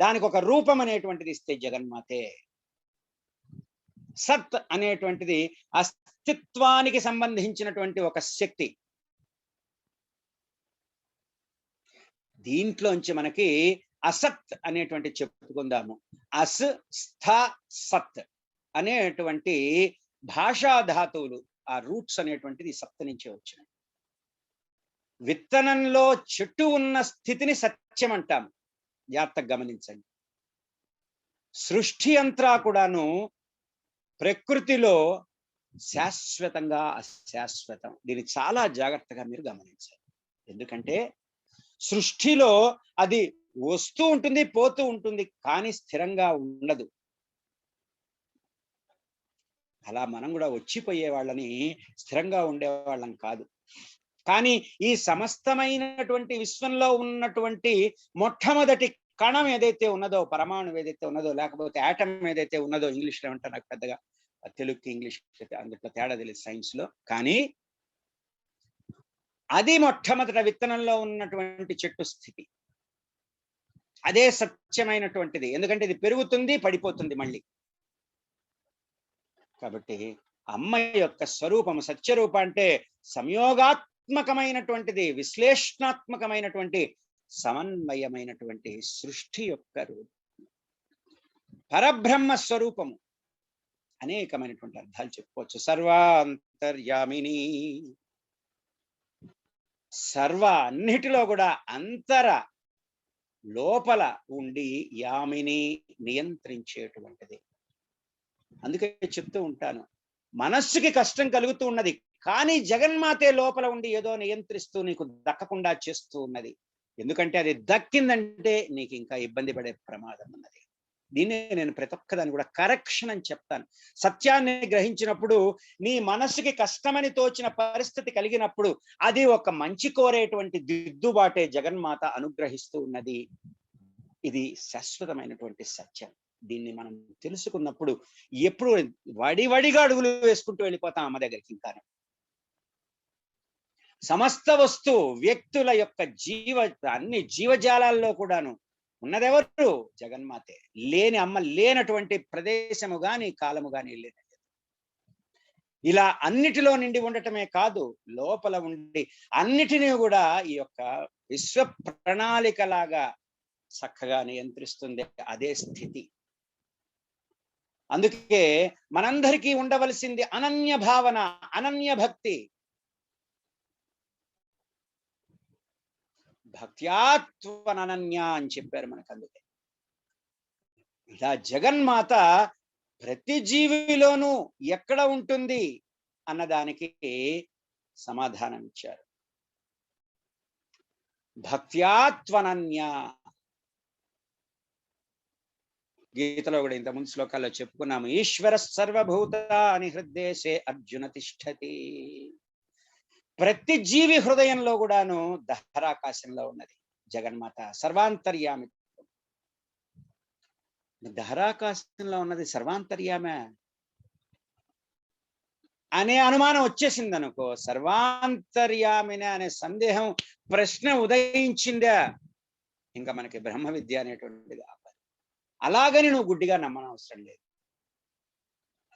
దానికి ఒక రూపం అనేటువంటిది ఇస్తే జగన్మాతే. సత్ అనేటువంటిది అస్తిత్వానికి సంబంధించినటువంటి ఒక శక్తి. దీంట్లోంచి మనకి అసత్ అనేటువంటి చెప్పుకుందాము. అస్ స్థ సత్ అనేటువంటి భాషా ధాతువులు, ఆ రూట్స్ అనేటువంటిది సత్ నుంచే వచ్చినాయి. విత్తనంలో చెట్టు ఉన్న స్థితిని సత్యం అంటాము. జాగ్రత్తగా గమనించండి. సృష్టి అంతా కూడాను ప్రకృతిలో శాశ్వతంగా అశాశ్వతం. దీన్ని చాలా జాగ్రత్తగా మీరు గమనించాలి. ఎందుకంటే సృష్టిలో అది వస్తూ ఉంటుంది, పోతూ ఉంటుంది, కానీ స్థిరంగా ఉండదు. అలా మనం కూడా వచ్చిపోయే వాళ్ళని స్థిరంగా ఉండేవాళ్ళం కాదు. కానీ ఈ సమస్తమైనటువంటి విశ్వంలో ఉన్నటువంటి మొట్టమొదటి కణం ఏదైతే ఉన్నదో, పరమాణు ఏదైతే ఉన్నదో, లేకపోతే ఆటం ఏదైతే ఉన్నదో, ఇంగ్లీష్లో అంటే నాకు పెద్దగా తెలుగుకి ఇంగ్లీష్ అందుట్లో తేడా తెలియదు సైన్స్ లో, కానీ అది మొట్టమొదట విత్తనంలో ఉన్నటువంటి చెట్టు స్థితి. అదే సత్యమైనటువంటిది. ఎందుకంటే ఇది పెరుగుతుంది, పడిపోతుంది మళ్ళీ. కాబట్టి అమ్మ యొక్క స్వరూపము సత్యరూప అంటే సంయోగాత్మకమైనటువంటిది, విశ్లేషణాత్మకమైనటువంటి, సమన్వయమైనటువంటి సృష్టి యొక్క రూపం. పరబ్రహ్మ స్వరూపము అనేకమైనటువంటి అర్థాలు చెప్పుకోవచ్చు. సర్వాంతర్యామిని, అన్నిటిలో కూడా లోపల ఉండి యామిని నియంత్రించేటువంటిది. అందుకే చెప్తూ ఉంటాను, మనస్సుకి కష్టం కలుగుతూ ఉన్నది, కానీ జగన్మాతే లోపల ఉండి ఏదో నియంత్రిస్తూ నీకు దక్కకుండా చేస్తూ ఉన్నది. ఎందుకంటే అది దక్కిందంటే నీకు ఇంకా ఇబ్బంది పడే ప్రమాదం ఉన్నది. దీన్నే నేను ప్రతి ఒక్కదాన్ని కూడా కరెక్షన్ అని చెప్తాను. సత్యాన్ని గ్రహించినప్పుడు నీ మనస్సుకి కష్టమని తోచిన పరిస్థితి కలిగినప్పుడు అది ఒక మంచి కోరేటువంటి దిద్దుబాటే జగన్మాత అనుగ్రహిస్తూ ఉన్నది. ఇది శాశ్వతమైనటువంటి సత్యం. దీన్ని మనం తెలుసుకున్నప్పుడు ఎప్పుడు వడివడిగా అడుగులు వేసుకుంటూ వెళ్ళిపోతాం అమ్మ దగ్గరికి. ఇంకా సమస్త వ్యక్తుల యొక్క అన్ని జీవజాలాల్లో కూడాను ఉన్నదెవరు? జగన్మాతే. లేని అమ్మ లేనటువంటి ప్రదేశము గాని కాలము గాని లేదు. ఇలా అన్నిటిలో నిండి ఉండటమే కాదు, లోపల ఉండి అన్నిటినీ కూడా ఈ యొక్క విశ్వ ప్రణాళికలాగా చక్కగా నియంత్రిస్తుంది. అదే స్థితి. అందుకే మనందరికీ ఉండవలసింది అనన్య భావన, అనన్య భక్తి. భక్త్యాత్వనన్య అని చెప్పారు మనకు. అందుకే ఇలా జగన్మాత ప్రతి జీవిలోనూ ఎక్కడ ఉంటుంది అన్నదానికి సమాధానం ఇచ్చారు. భక్త్యాత్వనన్య. గీతలో కూడా ఇంత ముందు శ్లోకాల్లో చెప్పుకున్నాము, ఈశ్వర సర్వభూతాని హృద్దేశే అర్జున తిష్టతి. ప్రతి జీవి హృదయంలో కూడాను దహరాకాశంలో ఉన్నది జగన్మాత, సర్వాంతర్యామి. దహరాకాశంలో ఉన్నది సర్వాంతర్యామే అనే అనుమానం వచ్చేసింది అనుకో, సర్వాంతర్యామినే అనే సందేహం, ప్రశ్న ఉదయించిందా, ఇంకా మనకి బ్రహ్మ విద్య అనేటువంటిది అలాగని నువ్వు గుడ్డిగా నమ్మనవసరం లేదు.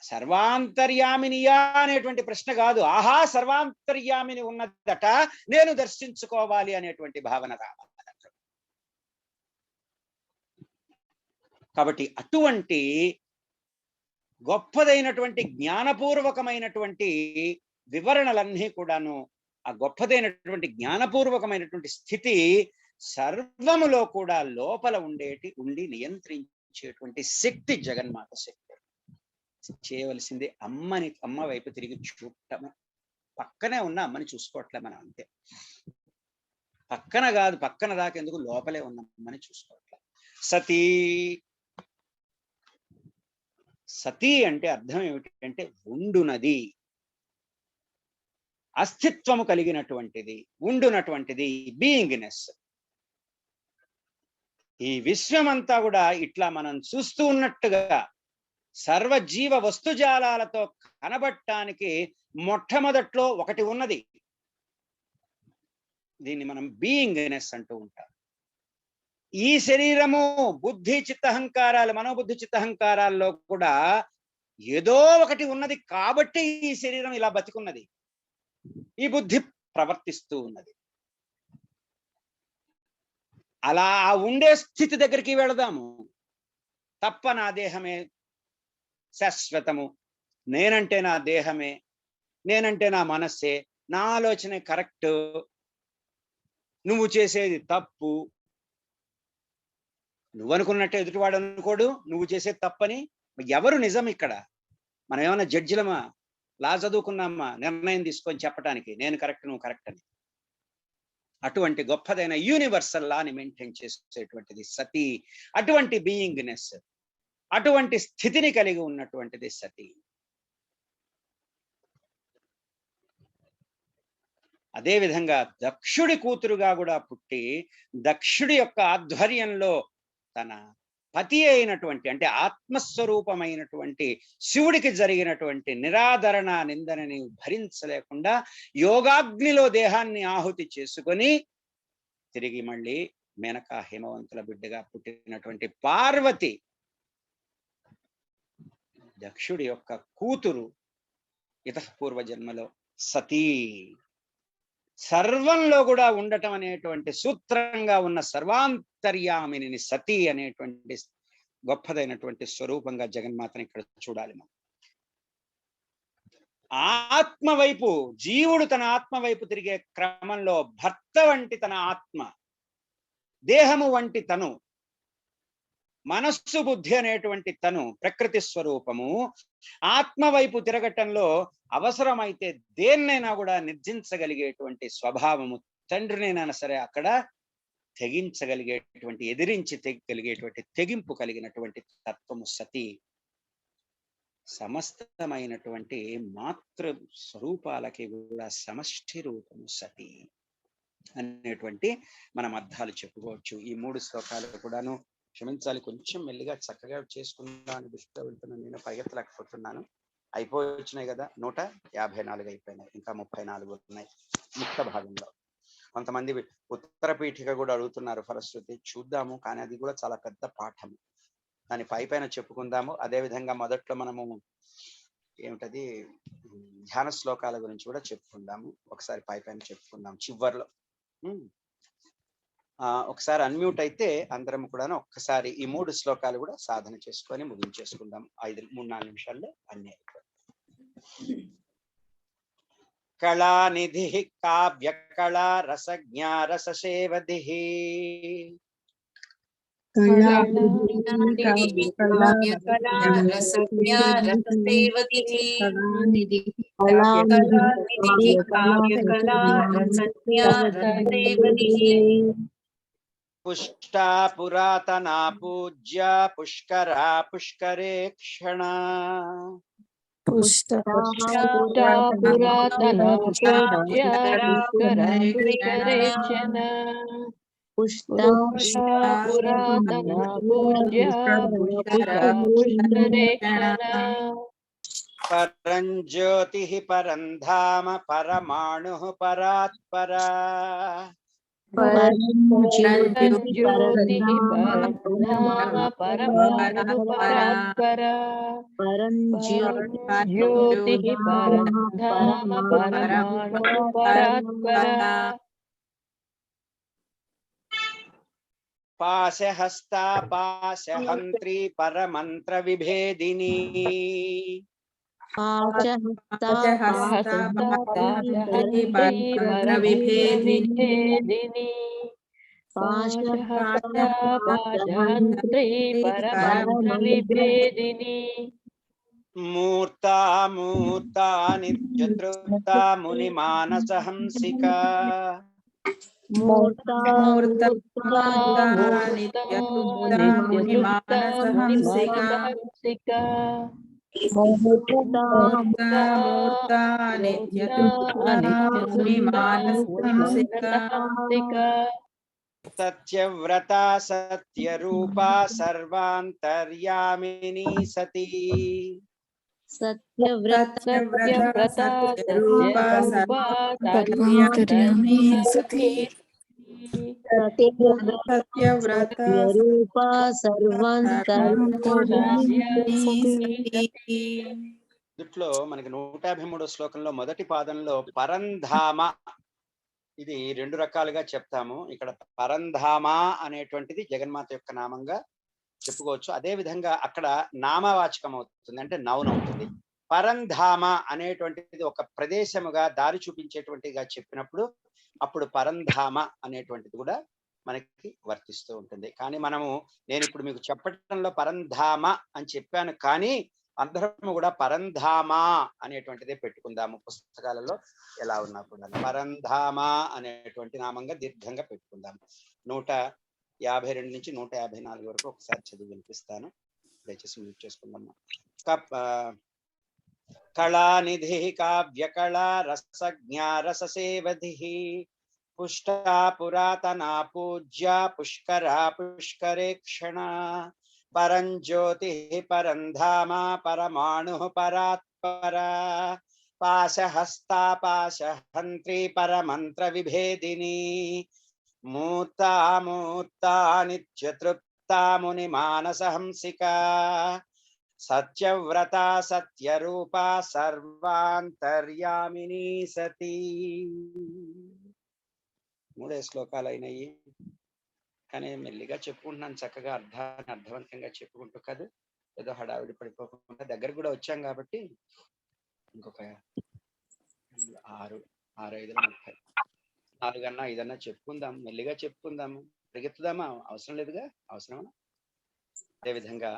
సర్వాంతర్యామినియా అనేటువంటి ప్రశ్న కాదు, ఆహా సర్వాంతర్యామిని ఉన్నదట, నేను దర్శించుకోవాలి అనేటువంటి భావన రావాలి. కాబట్టి అటువంటి గొప్పదైనటువంటి జ్ఞానపూర్వకమైనటువంటి వివరణలన్నీ కూడాను, ఆ గొప్పదైనటువంటి జ్ఞానపూర్వకమైనటువంటి స్థితి సర్వములో కూడా లోపల ఉండి నియంత్రించేటువంటి శక్తి జగన్మాత శక్తి. చేయవలసింది అమ్మ వైపు తిరిగి చూడటము. పక్కనే ఉన్న అమ్మని చూసుకోవట్లే మనం, అంతే. పక్కన కాదు, పక్కన దాకెందుకు, లోపలే ఉన్న అమ్మని చూసుకోవట్లే. సతీ అంటే అర్థం ఏమిటంటే ఉండునది, అస్తిత్వము కలిగినటువంటిది, ఉండునటువంటిది, బీయింగ్నెస్. ఈ విశ్వమంతా కూడా ఇట్లా మనం చూస్తూ ఉన్నట్టుగా సర్వజీవ వస్తుజాలాలతో కనబడటానికి మొట్టమొదట్లో ఒకటి ఉన్నది. దీన్ని మనం బీయింగ్నెస్ అంటూ ఉంటాం. ఈ శరీరము, బుద్ధి చిత్తహంకారాలు, మనోబుద్ధి చిత్తహంకారాల్లో కూడా ఏదో ఒకటి ఉన్నది కాబట్టి ఈ శరీరం ఇలా బతికున్నది, ఈ బుద్ధి ప్రవర్తిస్తూ ఉన్నది. అలా ఉండే స్థితి దగ్గరికి వెళదాము. తప్ప నా దేహమే శాశ్వతము, నేనంటే నా దేహమే, నేనంటే నా మనస్సే, నా ఆలోచనే కరెక్ట్, నువ్వు చేసేది తప్పు, నువ్వు అనుకున్నట్టు ఎదుటివాడు అనుకోడు, నువ్వు చేసేది తప్పని. ఎవరు నిజం ఇక్కడ? మనం ఏమన్నా జడ్జిలమా? లా చదువుకున్నామా నిర్ణయం తీసుకొని చెప్పడానికి నేను కరెక్ట్ నువ్వు కరెక్ట్ అని? అటువంటి గొప్పదైన యూనివర్సల్ లాని మెయింటైన్ చేసేటువంటిది సతీ. అటువంటి బీయింగ్నెస్, అటువంటి స్థితిని కలిగి ఉన్నటువంటిది సతీ. అదేవిధంగా దక్షుడి కూతురుగా కూడా పుట్టి, దక్షుడి యొక్క ఆధ్వర్యంలో తన పతి అయినటువంటి, అంటే ఆత్మస్వరూపమైనటువంటి శివుడికి జరిగినటువంటి నిరాదరణ నిందనని భరించలేకుండా యోగాగ్నిలో దేహాన్ని ఆహుతి చేసుకొని తిరిగి మళ్ళీ మేనకా హిమవంతుల బిడ్డగా పుట్టినటువంటి పార్వతి దక్షుడి యొక్క కూతురు, ఇతఃపూర్వ జన్మలో సతీ. సర్వంలో కూడా ఉండటం అనేటువంటి సూత్రంగా ఉన్న సర్వాంతర్యామిని సతీ అనేటువంటి గొప్పదైనటువంటి స్వరూపంగా జగన్మాతని ఇక్కడ చూడాలి మనం. ఆత్మ వైపు, జీవుడు తన ఆత్మ వైపు తిరిగే క్రమంలో భర్త వంటి తన ఆత్మ, దేహము వంటి తను, మనస్సు బుద్ధి అనేటువంటి తను, ప్రకృతి స్వరూపము ఆత్మ వైపు తిరగటంలో అవసరమైతే దేన్నైనా కూడా నిర్జించగలిగేటువంటి స్వభావము, తండ్రినైనా సరే అక్కడ తెగించగలిగేటువంటి, ఎదిరించి తెగగలిగేటువంటి తెగింపు కలిగినటువంటి తత్వము సతి. సమస్తమైనటువంటి మాతృ స్వరూపాలకి కూడా సమష్టి రూపము సతి అనేటువంటి మనం అర్థాలు చెప్పుకోవచ్చు. ఈ 3 శ్లోకాలు కూడాను, క్షమించాలి కొంచెం మెల్లిగా చక్కగా చేసుకుందాం అని దృష్టిలో వెళ్తున్నాను, నేను పరిగెత్తలేకపోతున్నాను. అయిపోయినాయి కదా, 154 అయిపోయినాయి, ఇంకా 34 ఉన్నాయి ముక్త భాగంలో. కొంతమంది ఉత్తర పీఠిక కూడా అడుగుతున్నారు ఫలశ్రుతి, చూద్దాము, కానీ అది కూడా చాలా పెద్ద పాఠం, దాని పైన చెప్పుకుందాము. అదేవిధంగా మొదట్లో మనము ఏమిటది ధ్యాన శ్లోకాల గురించి కూడా చెప్పుకుందాము, ఒకసారి పైన చెప్పుకుందాం చివర్లో. ఒకసారి అన్మ్యూట్ అయితే అందరం కూడా ఒక్కసారి ఈ 3 శ్లోకాలు కూడా సాధన చేసుకొని ముగించేసుకుందాం. 3-4 నిమిషాల్లో అన్ని అయిపోయి. కళానిధి కావ్య కళా రసజ్ఞా రససేవధి పుష్టా పురాతనా పూజ్య పుష్కరా పుష్కరే క్షణ. పరంజ్యోతి పరంధామ పరమాణు పరాత్పరా. పాశహస్తా పాశహంత్రీ పరమంత్ర విభేదిని. మూర్తా మూర్తా నిత్యతృప్తా ముని మానస హంసికా. సత్యవ్రతా సత్యరూపా సర్వాంతర్యామిని సతీ. దీంట్లో మనకి 153వ శ్లోకంలో మొదటి పాదంలో పరంధామ, ఇది 2 రకాలుగా చెప్తాము. ఇక్కడ పరంధామ అనేటువంటిది జగన్మాత యొక్క నామంగా చెప్పుకోవచ్చు. అదే విధంగా అక్కడ నామవాచకం అవుతుంది, అంటే నౌన్ అవుతుంది. పరంధామ అనేటువంటిది ఒక ప్రదేశముగా, దారి చూపించేటువంటిగా చెప్పినప్పుడు అప్పుడు పరంధామ అనేటువంటిది కూడా మనకి వర్తిస్తూ ఉంటుంది. కానీ నేను ఇప్పుడు మీకు చెప్పటంలో పరంధామ అని చెప్పాను, కానీ అందరము కూడా పరంధామ అనేటువంటిదే పెట్టుకుందాము. పుస్తకాలలో ఎలా ఉన్నా కూడా పరంధామ అనేటువంటి నామంగా దీర్ఘంగా పెట్టుకుందాము. 152 నుంచి 154 వరకు ఒకసారి చదివి వినిపిస్తాను, దయచేసి మ్యూట్ చేసుకుందాము. కళానిధి కావ్య కళా రసజ్ఞా రససేవధి పుష్టా పురాతనా పూజ్య పుష్కరా పుష్కరే క్షణ. పరంజ్యోతి పరంధామ పరమాణు పరాత్పరా. పాశహస్తా పాశహంత్రీ పరమంత్ర విభేదిని. మూర్తా మూర్తా నిత్యతృప్తా ముని మానస హంసికా. సత్యవ్రతా సత్యరూపా సర్వాంతర్యామిని సతీ. 3 శ్లోకాలు అయినాయి, కానీ మెల్లిగా చెప్పుకుంటున్నాను, చక్కగా అర్థవంతంగా చెప్పుకుంటూ కదా, ఏదో హడావిడి పడిపోకుండా దగ్గర కూడా వచ్చాం కాబట్టి ఇంకొక 6, 6, 5, 30. 4 అన్నా, 5 అన్నా చెప్పుకుందాం. మెల్లిగా చెప్పుకుందాము. పరిగెత్తుదామా? అవసరం లేదుగా? అవసరమా? అదే విధంగా